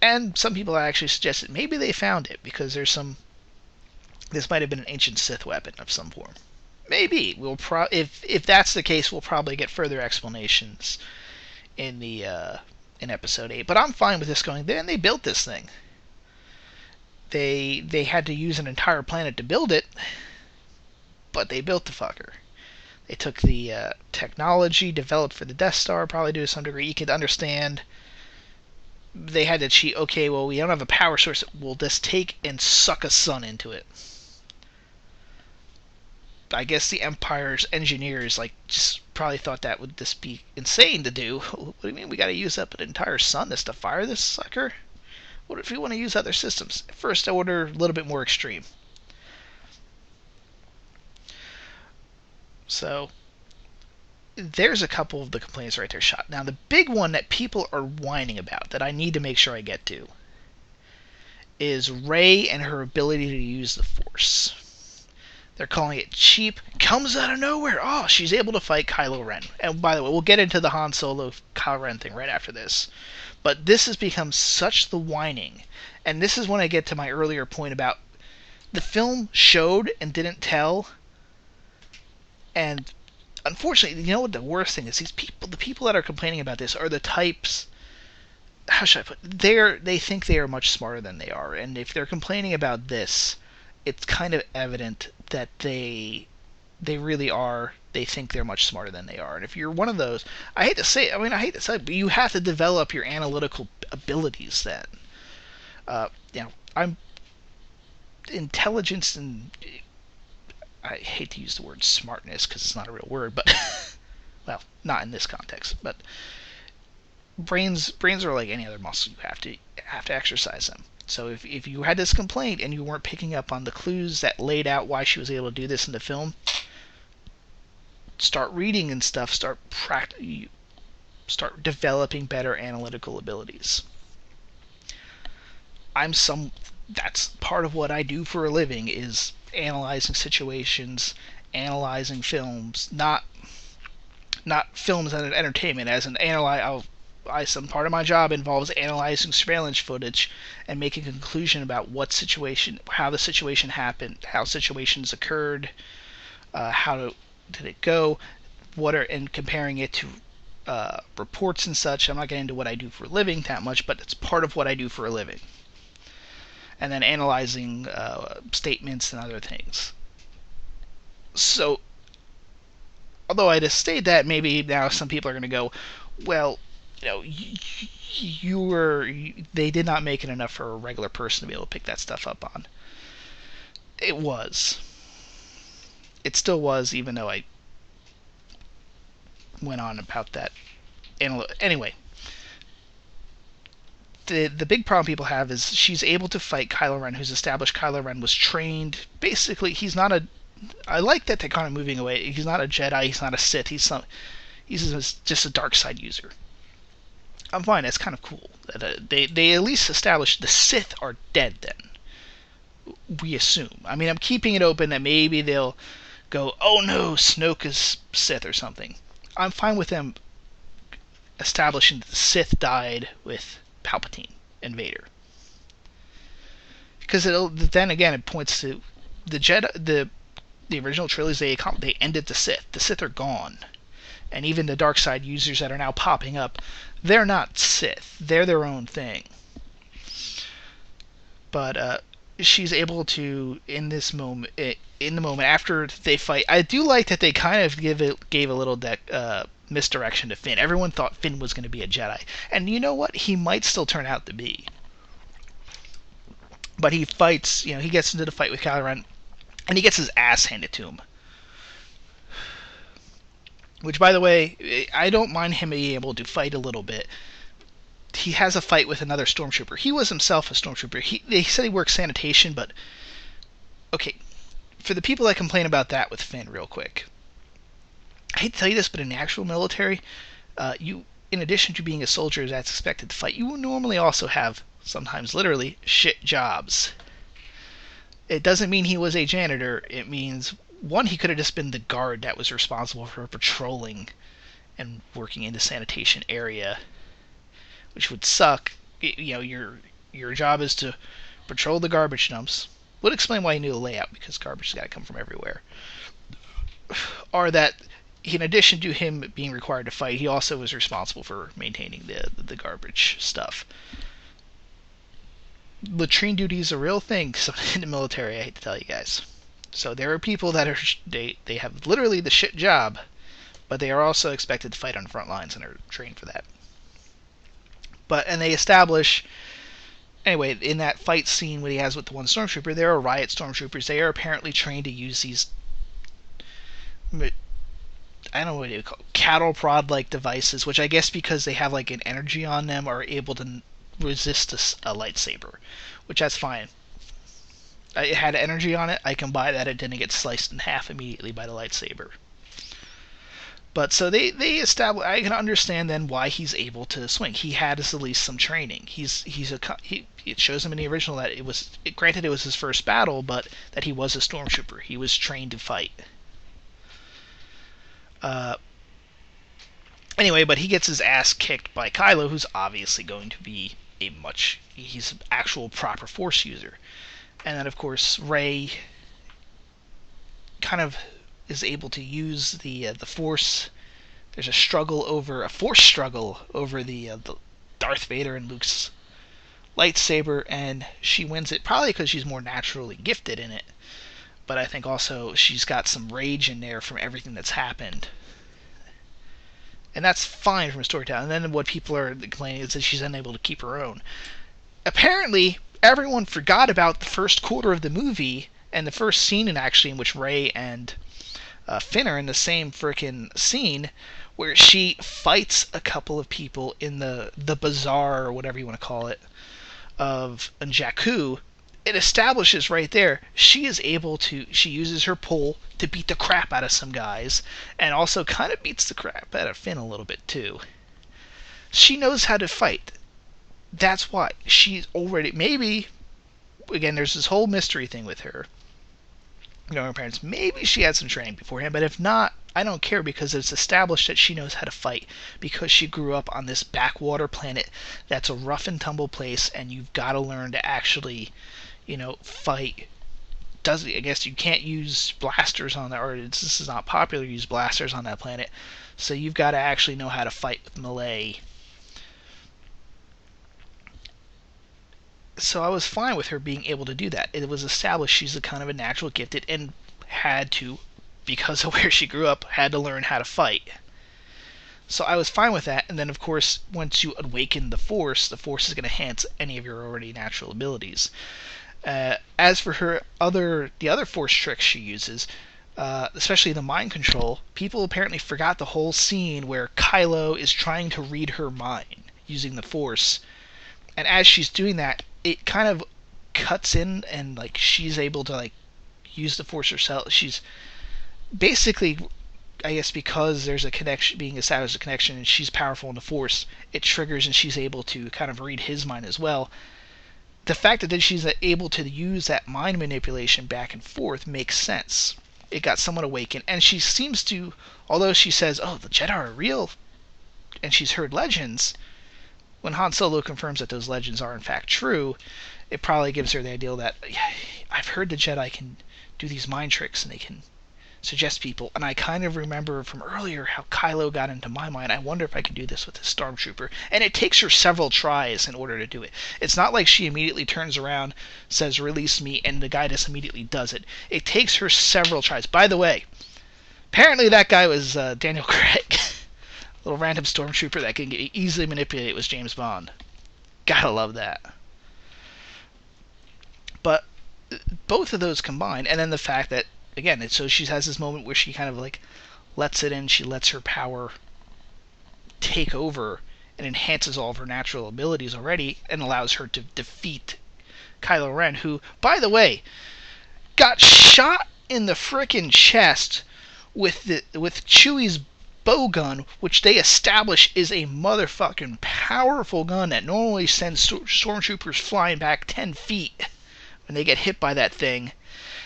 And some people actually suggested maybe they found it because this might have been an ancient Sith weapon of some form. Maybe if that's the case, we'll probably get further explanations in Episode 8. But I'm fine with this going there, and they built this thing. They had to use an entire planet to build it, but they built the fucker. They took the technology developed for the Death Star, probably to some degree. You could understand they had to cheat. Okay, well, we don't have a power source. We'll just take and suck a sun into it. I guess the Empire's engineers just probably thought that would just be insane to do. What do you mean we got to use up an entire sun just to fire this sucker? What if we want to use other systems? First order, a little bit more extreme. So there's a couple of the complaints right there shot. Now the big one that people are whining about that I need to make sure I get to is Rey and her ability to use the Force. They're calling it cheap. Comes out of nowhere. Oh, she's able to fight Kylo Ren. And by the way, we'll get into the Han Solo Kylo Ren thing right after this. But this has become such the whining. And this is when I get to my earlier point about the film showed and didn't tell. And unfortunately, you know what the worst thing is? These people, the people that are complaining about this are the types. How should I put it? They think they are much smarter than they are. And if they're complaining about this, it's kind of evident that they really are. They think they're much smarter than they are. And if you're one of those, I hate to say it, but you have to develop your analytical abilities then. I'm intelligence and I hate to use the word smartness because it's not a real word, but well, not in this context. But brains are like any other muscle. You have to exercise them. So if you had this complaint and you weren't picking up on the clues that laid out why she was able to do this in the film, start reading and stuff. Start developing better analytical abilities. That's part of what I do for a living is analyzing situations, analyzing films, not films and entertainment. As an some part of my job involves analyzing surveillance footage and making a conclusion about how the situation happened, how situations occurred, how did it go, and comparing it to reports and such. I'm not getting into what I do for a living that much, but it's part of what I do for a living. And then analyzing statements and other things. So, although I just stated that, maybe now some people are going to go, well, they did not make it enough for a regular person to be able to pick that stuff up on. It was. It still was, even though I went on about that. Anyway, the big problem people have is she's able to fight Kylo Ren, who's established Kylo Ren was trained. Basically, he's not a... I like that they're kind of moving away. He's not a Jedi, he's not a Sith, he's just a dark side user. I'm fine, that's kind of cool. They at least established the Sith are dead then. We assume. I mean, I'm keeping it open that maybe they'll go, oh no, Snoke is Sith or something. I'm fine with them establishing that the Sith died with Palpatine and Vader. Because then again, it points to the Jedi, the original trilogy, they ended the Sith. The Sith are gone. And even the dark side users that are now popping up, they're not Sith. They're their own thing. But she's able to, in the moment after they fight, I do like that they kind of gave a little misdirection to Finn. Everyone thought Finn was going to be a Jedi. And you know what? He might still turn out to be. But he fights, he gets into the fight with Kylo Ren, and he gets his ass handed to him. Which, by the way, I don't mind him being able to fight a little bit. He has a fight with another stormtrooper. He was himself a stormtrooper. They said he worked sanitation, but... Okay, for the people that complain about that with Finn, real quick. I hate to tell you this, but in the actual military, in addition to being a soldier that's expected to fight, you will normally also have, sometimes literally, shit jobs. It doesn't mean he was a janitor. It means... One, he could have just been the guard that was responsible for patrolling and working in the sanitation area, which would suck. Your job is to patrol the garbage dumps. Would explain why he knew the layout, because garbage has got to come from everywhere. Or that, in addition to him being required to fight, he also was responsible for maintaining the garbage stuff. Latrine duty is a real thing in the military, I hate to tell you guys. So there are people that they have literally the shit job, but they are also expected to fight on the front lines and are trained for that. And they establish, anyway, in that fight scene what he has with the one stormtrooper, there are riot stormtroopers. They are apparently trained to use these, I don't know what you call it, cattle prod like devices, which I guess because they have like an energy on them are able to resist a lightsaber, which that's fine. It had energy on it. I can buy that. It didn't get sliced in half immediately by the lightsaber. But so they establish. I can understand then why he's able to swing. He had at least some training. It shows him in the original that granted it was his first battle, but that he was a stormtrooper. He was trained to fight. Anyway, but he gets his ass kicked by Kylo, who's obviously going to be he's an actual proper Force user. And then, of course, Rey kind of is able to use the Force. There's a Force struggle over the Darth Vader and Luke's lightsaber, and she wins it probably because she's more naturally gifted in it. But I think also she's got some rage in there from everything that's happened. And that's fine from a storytelling. And then what people are complaining is that she's unable to keep her own. Apparently, everyone forgot about the first quarter of the movie and the first scene in which Rey and Finn are in the same frickin' scene where she fights a couple of people in the bazaar, or whatever you want to call it, of Jakku. It establishes right there she uses her pull to beat the crap out of some guys, and also kind of beats the crap out of Finn a little bit too. She knows how to fight. That's why she's already, maybe, again, there's this whole mystery thing with her. Her parents, maybe she had some training beforehand, but if not, I don't care, because it's established that she knows how to fight because she grew up on this backwater planet that's a rough and tumble place, and you've got to learn to actually, fight. I guess you can't use blasters on that, or this is not popular to use blasters on that planet, so you've got to actually know how to fight with melee. So I was fine with her being able to do that. It was established she's a kind of a natural gifted, and had to, because of where she grew up, had to learn how to fight. So I was fine with that. And then, of course, once you awaken the Force is going to enhance any of your already natural abilities. As for the other Force tricks she uses, especially the mind control, people apparently forgot the whole scene where Kylo is trying to read her mind using the Force. And as she's doing that, it kind of cuts in, and she's able to use the Force herself. She's basically, I guess, because there's a connection being established, a connection, and she's powerful in the Force, it triggers, and she's able to kind of read his mind as well. The fact that she's able to use that mind manipulation back and forth makes sense. It got somewhat awakened, and she seems to, although she says, "Oh, the Jedi are real," and she's heard legends. When Han Solo confirms that those legends are in fact true, it probably gives her the idea that, I've heard the Jedi can do these mind tricks and they can suggest people, and I kind of remember from earlier how Kylo got into my mind. I wonder if I can do this with a stormtrooper. And it takes her several tries in order to do it. It's not like she immediately turns around, says, "Release me," and the guy just immediately does it. It takes her several tries. By the way, apparently that guy was Daniel Craig. Little random stormtrooper that can get easily manipulated was James Bond. Gotta love that. But both of those combined, and then the fact that, again, so she has this moment where she kind of lets it in, she lets her power take over and enhances all of her natural abilities already, and allows her to defeat Kylo Ren, who, by the way, got shot in the frickin' chest with Chewie's bow gun, which they establish is a motherfucking powerful gun that normally sends stormtroopers flying back 10 feet when they get hit by that thing.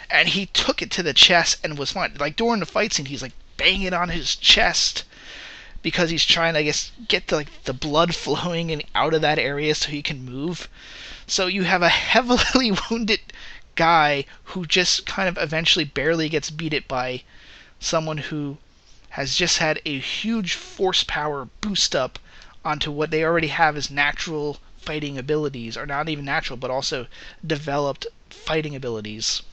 And he took it to the chest and was fine. During the fight scene, he's banging on his chest because he's trying to, I guess, get the blood flowing and out of that area so he can move. So you have a heavily wounded guy who just kind of eventually barely gets beaten by someone who has just had a huge force power boost up onto what they already have as natural fighting abilities, or not even natural, but also developed fighting abilities.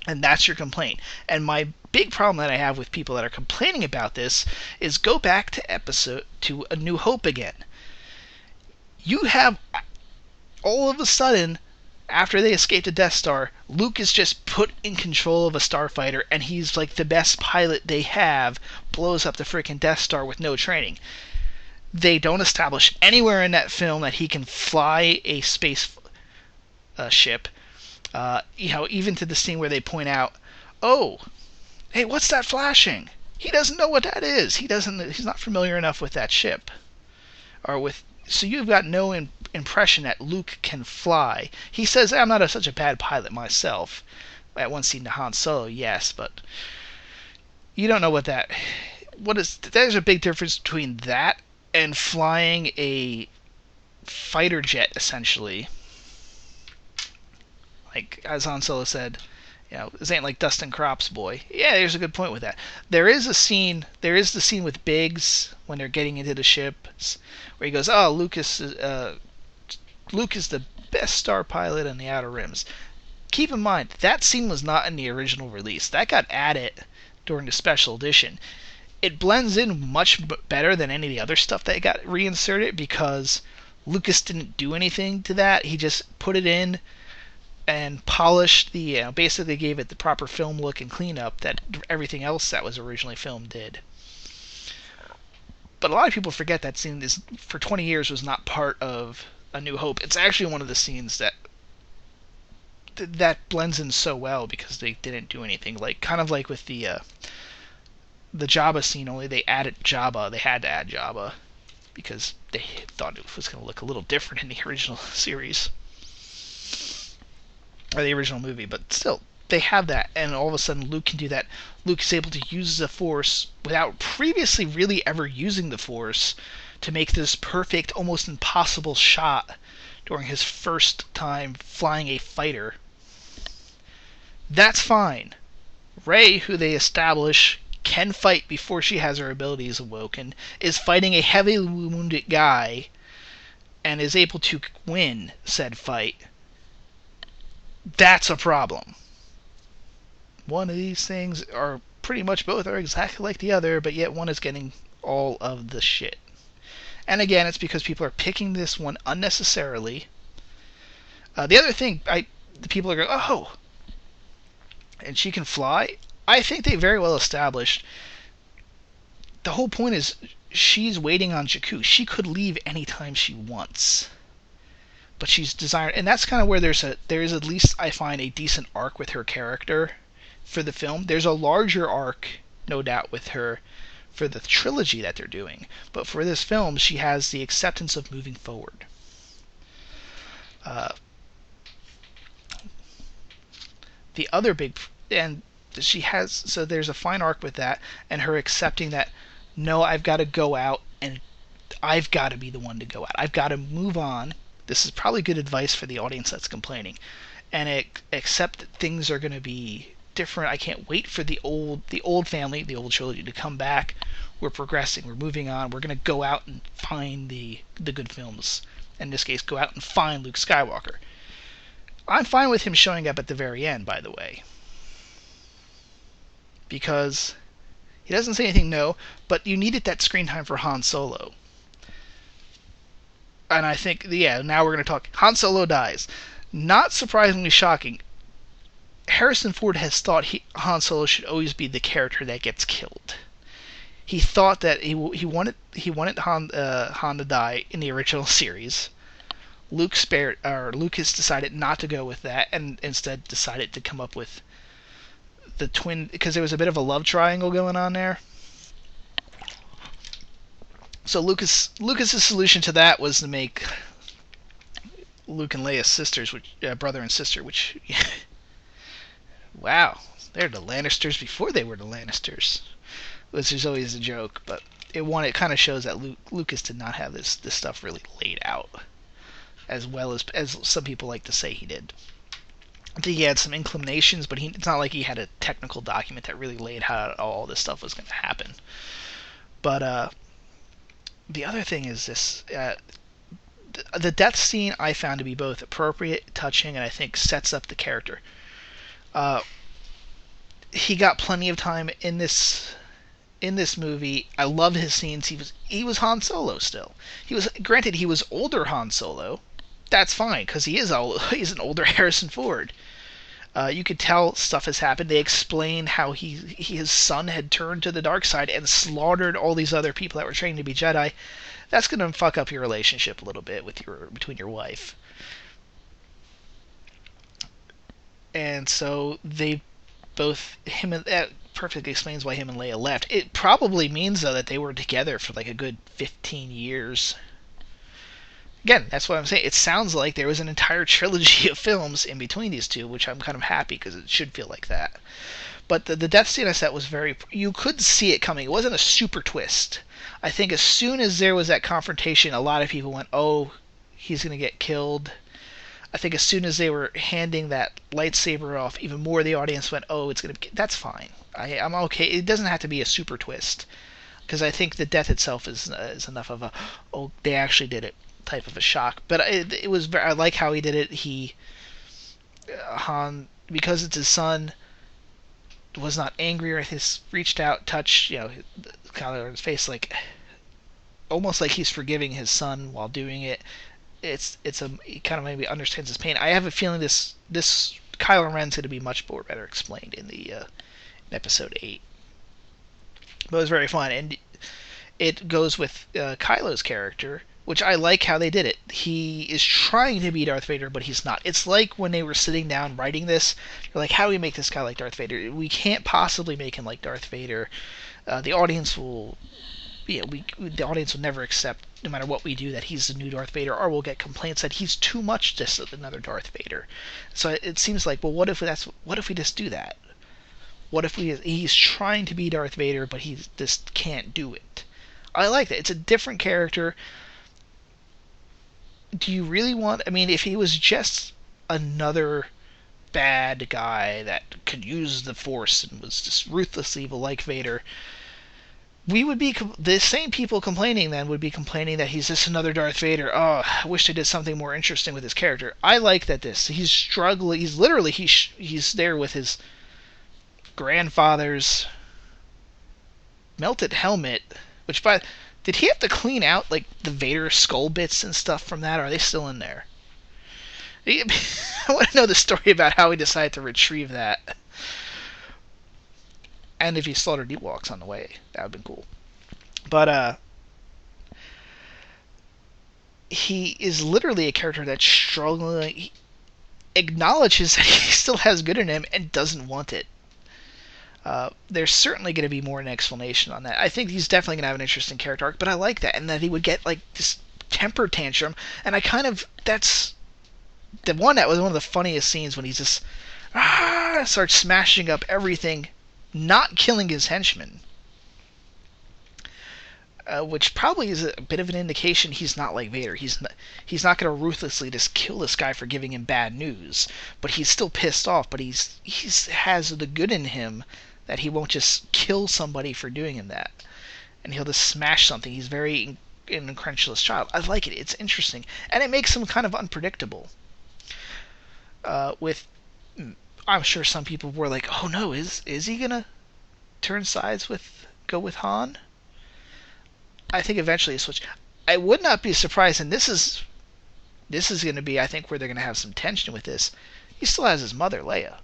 And that's your complaint. And my big problem that I have with people that are complaining about this is go back to A New Hope again. You have all of a sudden, after they escape the Death Star, Luke is just put in control of a starfighter, and he's like the best pilot they have, blows up the freaking Death Star with no training. They don't establish anywhere in that film that he can fly a space ship. Even to the scene where they point out, oh, hey, what's that flashing? He doesn't know what that is. He's not familiar enough with that ship. So you've got no impression that Luke can fly. He says, I'm not such a bad pilot myself. At one scene to Han Solo, yes, but you don't know there's a big difference between that and flying a fighter jet, essentially. Like, as Han Solo said, this ain't like Dustin Crops, boy. Yeah, there's a good point with that. There is the scene with Biggs when they're getting into the ships, where he goes, oh, Luke is the best star pilot in the Outer Rims. Keep in mind, that scene was not in the original release. That got added during the special edition. It blends in much better than any of the other stuff that got reinserted, because Lucas didn't do anything to that. He just put it in and polished basically gave it the proper film look and cleanup that everything else that was originally filmed did. But a lot of people forget that scene for 20 years was not part of A New Hope. It's actually one of the scenes that blends in so well because they didn't do anything. Kind of like with the Jabba scene, only they added Jabba. They had to add Jabba because they thought it was going to look a little different in the original series. Or the original movie, but still, they have that, and all of a sudden Luke can do that. Luke is able to use the Force without previously really ever using the Force to make this perfect, almost impossible shot during his first time flying a fighter. That's fine. Rey, who they establish can fight before she has her abilities awoken, is fighting a heavily wounded guy and is able to win said fight. That's a problem. One of these things are pretty much both are exactly like the other, but yet one is getting all of the shit. And again, it's because people are picking this one unnecessarily. The other thing, the people are going, oh, and she can fly? I think they very well established. The whole point is she's waiting on Jakku. She could leave anytime she wants. But she's desired, and that's kind of where there is at least I find a decent arc with her character for the film. There's a larger arc, no doubt, with her for the trilogy that they're doing, but for this film, she has the acceptance of moving forward. The other big, and she has, so there's a fine arc with that, and her accepting that, no, I've got to go out, and I've got to be the one to go out. I've got to move on. This is probably good advice for the audience that's complaining, and accept that things are going to be different. I can't wait for the old family, the old trilogy to come back. We're progressing. We're moving on. We're going to go out and find the good films. In this case, go out and find Luke Skywalker. I'm fine with him showing up at the very end, by the way, because he doesn't say anything, no, but you needed that screen time for Han Solo. And I think, now we're going to talk. Han Solo dies. Not surprisingly shocking. Harrison Ford has thought Han Solo should always be the character that gets killed. He thought that he wanted Han to die in the original series. Lucas decided not to go with that, and instead decided to come up with the twin, because there was a bit of a love triangle going on there. So Lucas's solution to that was to make Luke and Leia sisters, brother and sister, which wow, they're the Lannisters before they were the Lannisters, which is always a joke, but it kind of shows that Lucas did not have this stuff really laid out as well as some people like to say he did. I think he had some inclinations, but it's not like he had a technical document that really laid how all this stuff was going to happen. But the other thing is this. The death scene I found to be both appropriate, touching, and I think sets up the character. He got plenty of time in this movie. I loved his scenes. He was Han Solo still. He was older Han Solo, that's fine because he's an older Harrison Ford. You could tell stuff has happened. They explain how his son had turned to the dark side and slaughtered all these other people that were training to be Jedi. That's going to fuck up your relationship a little bit between your wife. And so they both him and that perfectly explains why him and Leia left. It probably means though that they were together for like a good 15 years. Again, that's what I'm saying. It sounds like there was an entire trilogy of films in between these two, which I'm kind of happy because it should feel like that. But the death scene I set was very... You could see it coming. It wasn't a super twist. I think as soon as there was that confrontation, a lot of people went, oh, he's going to get killed. I think as soon as they were handing that lightsaber off, even more of the audience went, oh, it's going to be... That's fine. I'm okay. It doesn't have to be a super twist. Because I think the death itself is enough of a, oh, they actually did it type of a shock. But it was very, I like how he did it. Han, because it's his son, was not angry or anything. Reached out, touched, kind of his face, like almost like he's forgiving his son while doing it. He kind of maybe understands his pain. I have a feeling this Kylo Ren's going to be much more better explained in in episode 8. But it was very fun, and it goes with Kylo's character, which I like how they did it. He is trying to be Darth Vader, but he's not. It's like when they were sitting down writing this, they're like, how do we make this guy like Darth Vader? We can't possibly make him like Darth Vader. The audience will... the audience will never accept, no matter what we do, that he's the new Darth Vader, or we'll get complaints that he's too much just another Darth Vader. So it seems like, well, what if we just do that? What if he's trying to be Darth Vader, but he just can't do it? I like that. It's a different character. Do you really want... I mean, if he was just another bad guy that could use the Force and was just ruthlessly evil like Vader, we would be... The same people complaining then would be complaining that he's just another Darth Vader. Oh, I wish they did something more interesting with his character. I like that he's struggling. He's literally... He's there with his grandfather's melted helmet, which did he have to clean out like the Vader skull bits and stuff from that, or are they still in there? I want to know the story about how he decided to retrieve that. And if he slaughtered Ewoks on the way, that would have been cool. But he is literally a character that's struggling. He acknowledges that he still has good in him and doesn't want it. There's certainly going to be more an explanation on that. I think he's definitely going to have an interesting character arc, but I like that, and that he would get like this temper tantrum, and that's the one that was one of the funniest scenes when he just starts smashing up everything, not killing his henchmen, which probably is a bit of an indication he's not like Vader. He's not going to ruthlessly just kill this guy for giving him bad news, but he's still pissed off. But he has the good in him that he won't just kill somebody for doing him that, and he'll just smash something. He's very an incredulous child. I like it. It's interesting, and it makes him kind of unpredictable. I'm sure some people were like, "Oh no, is he gonna turn sides go with Han?" I think eventually he switch. I would not be surprised, and this is going to be, I think, where they're going to have some tension with this. He still has his mother, Leia.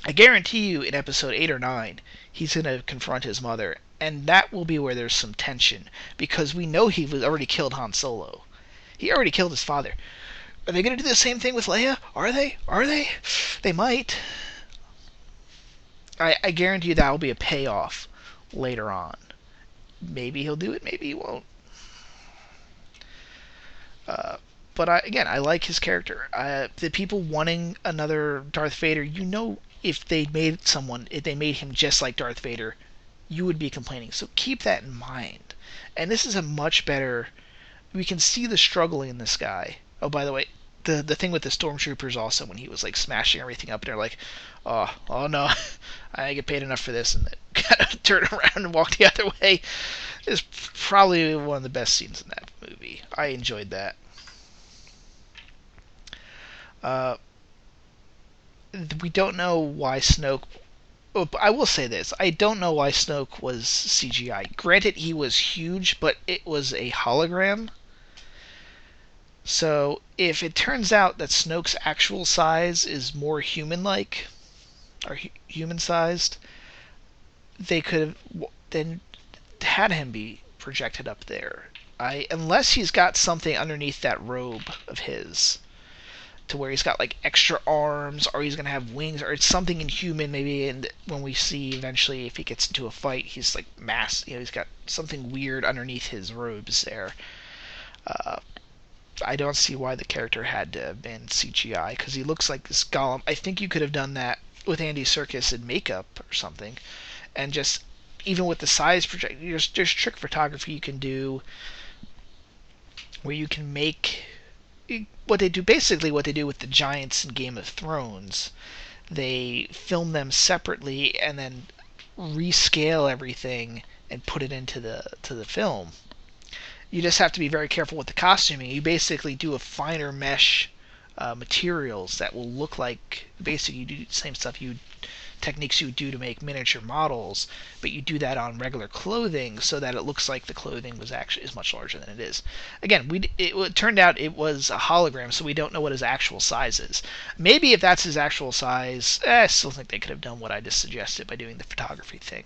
I guarantee you in episode 8 or 9, he's going to confront his mother, and that will be where there's some tension, because we know he already killed Han Solo. He already killed his father. Are they going to do the same thing with Leia? Are they? They might. I guarantee you that will be a payoff later on. Maybe he'll do it, maybe he won't. But I like his character. The people wanting another Darth Vader, if they made him just like Darth Vader, you would be complaining. So keep that in mind. And this is a much better... We can see the struggle in this guy. Oh, by the way, the thing with the stormtroopers also, when he was like smashing everything up, and they're like, oh no, I get paid enough for this, and they kind of turn around and walk the other way. It's probably one of the best scenes in that movie. I enjoyed that. We don't know why Snoke... Oh, I will say this. I don't know why Snoke was CGI. Granted, he was huge, but it was a hologram. So if it turns out that Snoke's actual size is more human-like or human-sized, they could have then had him be projected up there. Unless he's got something underneath that robe of his, to where he's got like extra arms, or he's gonna have wings, or it's something inhuman maybe. And when we see eventually, if he gets into a fight, he's like he's got something weird underneath his robes there. Uh, I don't see why the character had to have been CGI, because he looks like this golem. I think you could have done that with Andy Serkis in makeup or something, and just even with the size project, there's trick photography you can do where you can make what they do, basically what they do with the giants in Game of Thrones. They film them separately and then rescale everything and put it into the film. You just have to be very careful with the costuming. You basically do a finer mesh materials that will look like, basically you do the same techniques you would do to make miniature models, but you do that on regular clothing so that it looks like the clothing is much larger than it is. Again, it turned out it was a hologram, so we don't know what his actual size is. Maybe if that's his actual size, I still think they could have done what I just suggested by doing the photography thing.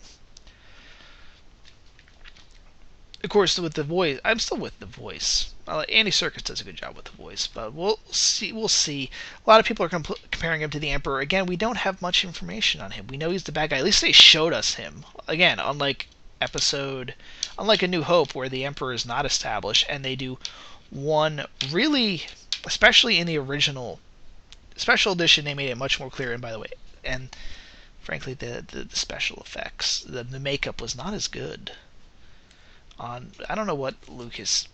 Of course, with the voice, I'm still with the voice. Andy Serkis does a good job with the voice, but we'll see. We'll see. A lot of people are comparing him to the Emperor. Again, we don't have much information on him. We know he's the bad guy. At least they showed us him. Again, unlike A New Hope, where the Emperor is not established, and they do one really, especially in the original special edition, they made it much more clear. And by the way, and frankly, the special effects, the makeup was not as good. I don't know what Lucas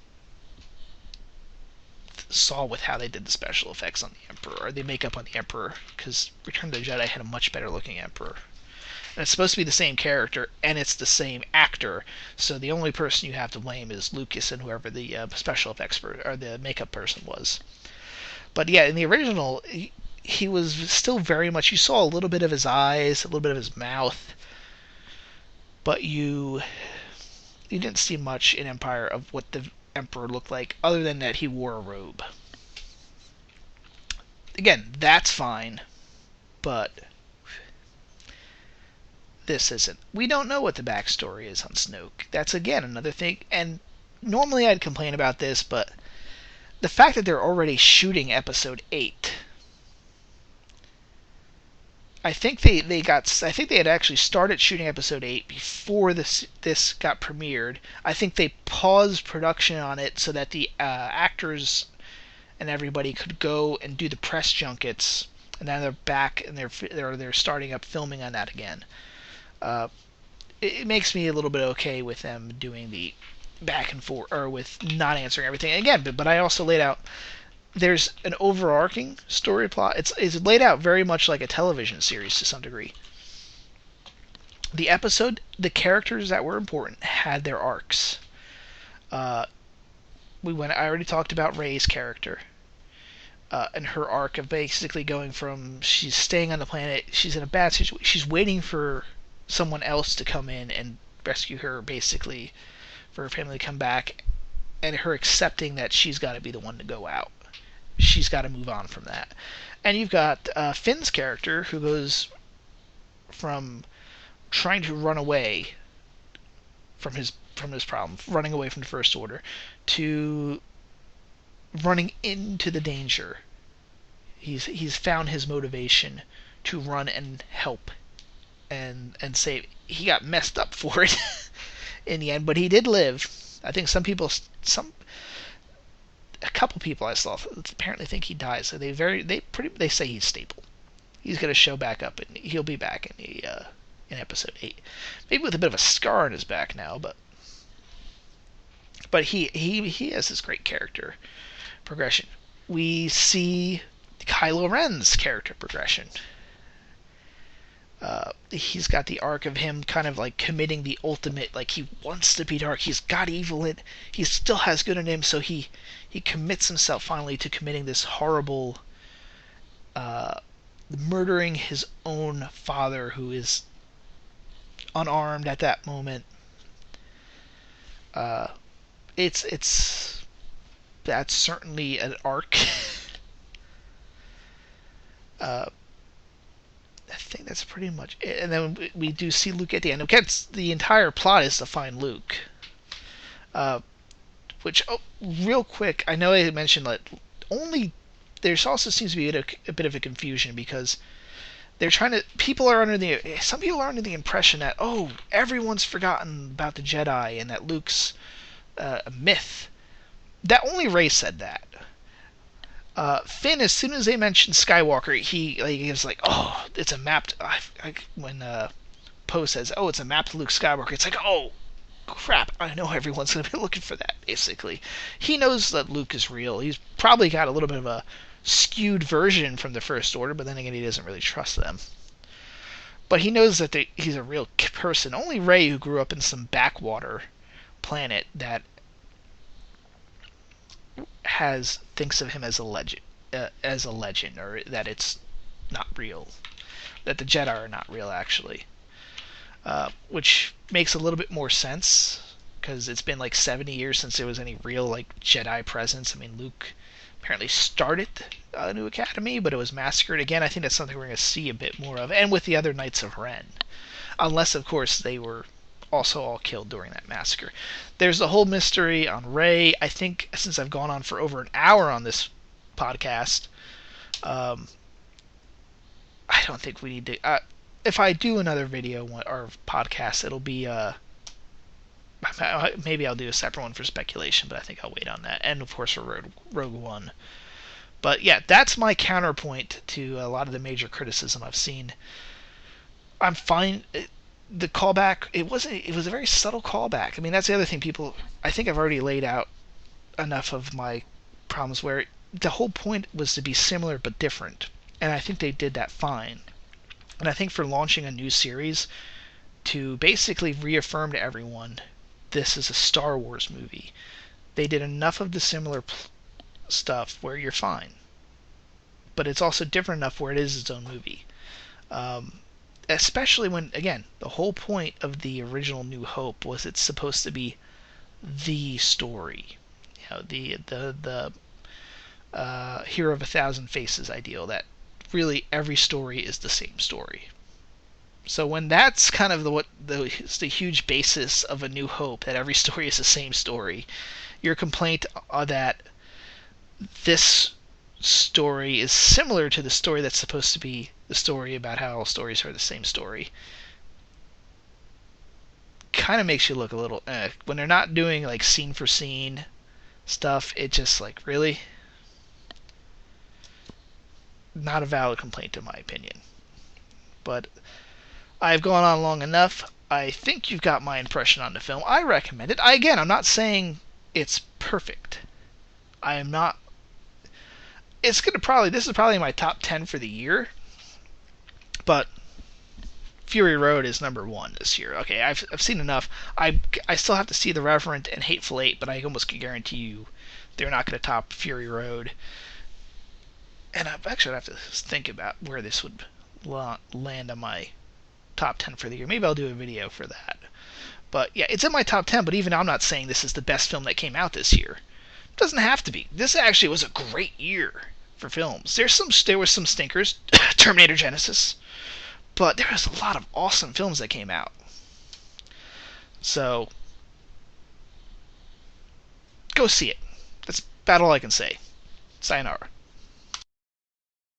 saw with how they did the special effects on the Emperor, or the makeup on the Emperor, because Return of the Jedi had a much better looking Emperor. And it's supposed to be the same character, and it's the same actor, so the only person you have to blame is Lucas and whoever the special effects or the makeup person was. But yeah, in the original, he was still very much, you saw a little bit of his eyes, a little bit of his mouth, but you didn't see much in Empire of what the Emperor looked like, other than that he wore a robe. Again, that's fine, but this isn't. We don't know what the backstory is on Snoke. That's, again, another thing. And normally I'd complain about this, but the fact that they're already shooting Episode 8... I think they had actually started shooting Episode 8 before this got premiered. I think they paused production on it so that the actors and everybody could go and do the press junkets, and then they're back and they're starting up filming on that again. It makes me a little bit okay with them doing the back and forth, or with not answering everything again. But I also laid out, there's an overarching story plot. It's laid out very much like a television series to some degree. The characters that were important had their arcs. I already talked about Rey's character, and her arc of basically going from, she's staying on the planet, she's in a bad situation, she's waiting for someone else to come in and rescue her, basically, for her family to come back, and her accepting that she's got to be the one to go out. She's got to move on from that. And you've got Finn's character, who goes from trying to run away from his problem, running away from the First Order, to running into the danger. He's found his motivation to run and help and save. He got messed up for it in the end, but he did live. I think a couple people I saw apparently think he dies, so they say he's stable. He's going to show back up, and he'll be back in Episode 8, maybe with a bit of a scar on his back now, but he has this great character progression. We see Kylo Ren's character progression. He's got the arc of him kind of like committing the ultimate, like he wants to be dark, he's got evil in, he still has good in him, so he commits himself finally to committing this horrible, murdering his own father, who is unarmed at that moment. It's That's certainly an arc. uh, I think that's pretty much it. And then we do see Luke at the end. Again, the entire plot is to find Luke. Uh, which, real quick, I know I mentioned that only there's also seems to be a bit of a confusion because they're trying to. Some people are under the impression that everyone's forgotten about the Jedi and that Luke's a myth. That only Rey said that. Finn, as soon as they mentioned Skywalker, he was like, "Oh, it's a map." When Poe says, "Oh, it's a map to Luke Skywalker," it's like, "Oh, crap! I know everyone's gonna be looking for that." Basically, he knows that Luke is real. He's probably got a little bit of a skewed version from the First Order, but then again, he doesn't really trust them. But he knows that he's a real person. Only Rey, who grew up in some backwater planet that thinks of him as a legend, or that it's not real, that the Jedi are not real actually, which makes a little bit more sense because it's been like 70 years since there was any real like Jedi presence. I mean, Luke apparently started a new academy, but it was massacred again. I think that's something we're going to see a bit more of, and with the other Knights of Ren, unless of course they were also all killed during that massacre. There's the whole mystery on Rey. I think since I've gone on for over an hour on this podcast, I don't think we need to. If I do another video or podcast, it'll be maybe I'll do a separate one for speculation, but I think I'll wait on that. And of course for Rogue One. But yeah, that's my counterpoint to a lot of the major criticism I've seen. I'm fine. The callback, it was a very subtle callback. I mean, that's the other thing. I think I've already laid out enough of my problems where the whole point was to be similar but different, and I think they did that fine. And I think for launching a new series, to basically reaffirm to everyone this is a Star Wars movie, they did enough of the similar stuff where you're fine, but it's also different enough where it is its own movie. Especially when, again, the whole point of the original New Hope was it's supposed to be the story, the Hero of a Thousand Faces ideal, that really every story is the same story. So when that's kind of the huge basis of A New Hope, that every story is the same story, your complaint that this story is similar to the story that's supposed to be the story about how all stories are the same story, kind of makes you look a little when they're not doing like scene for scene stuff. It just like, really, not a valid complaint in my opinion. But I've gone on long enough. I think you've got my impression on the film. I recommend it. I'm not saying it's perfect. I am not. This is probably my top 10 for the year. But Fury Road is number 1 this year. Okay, I've seen enough. I still have to see The Revenant and Hateful Eight, but I almost can guarantee you they're not going to top Fury Road. And I'd have to think about where this would land on my top 10 for the year. Maybe I'll do a video for that. But yeah, it's in my top 10, but even I'm not saying this is the best film that came out this year. It doesn't have to be. This actually was a great year for films. There was some stinkers, Terminator Genesis, but there was a lot of awesome films that came out. So go see it. That's about all I can say. Sayonara.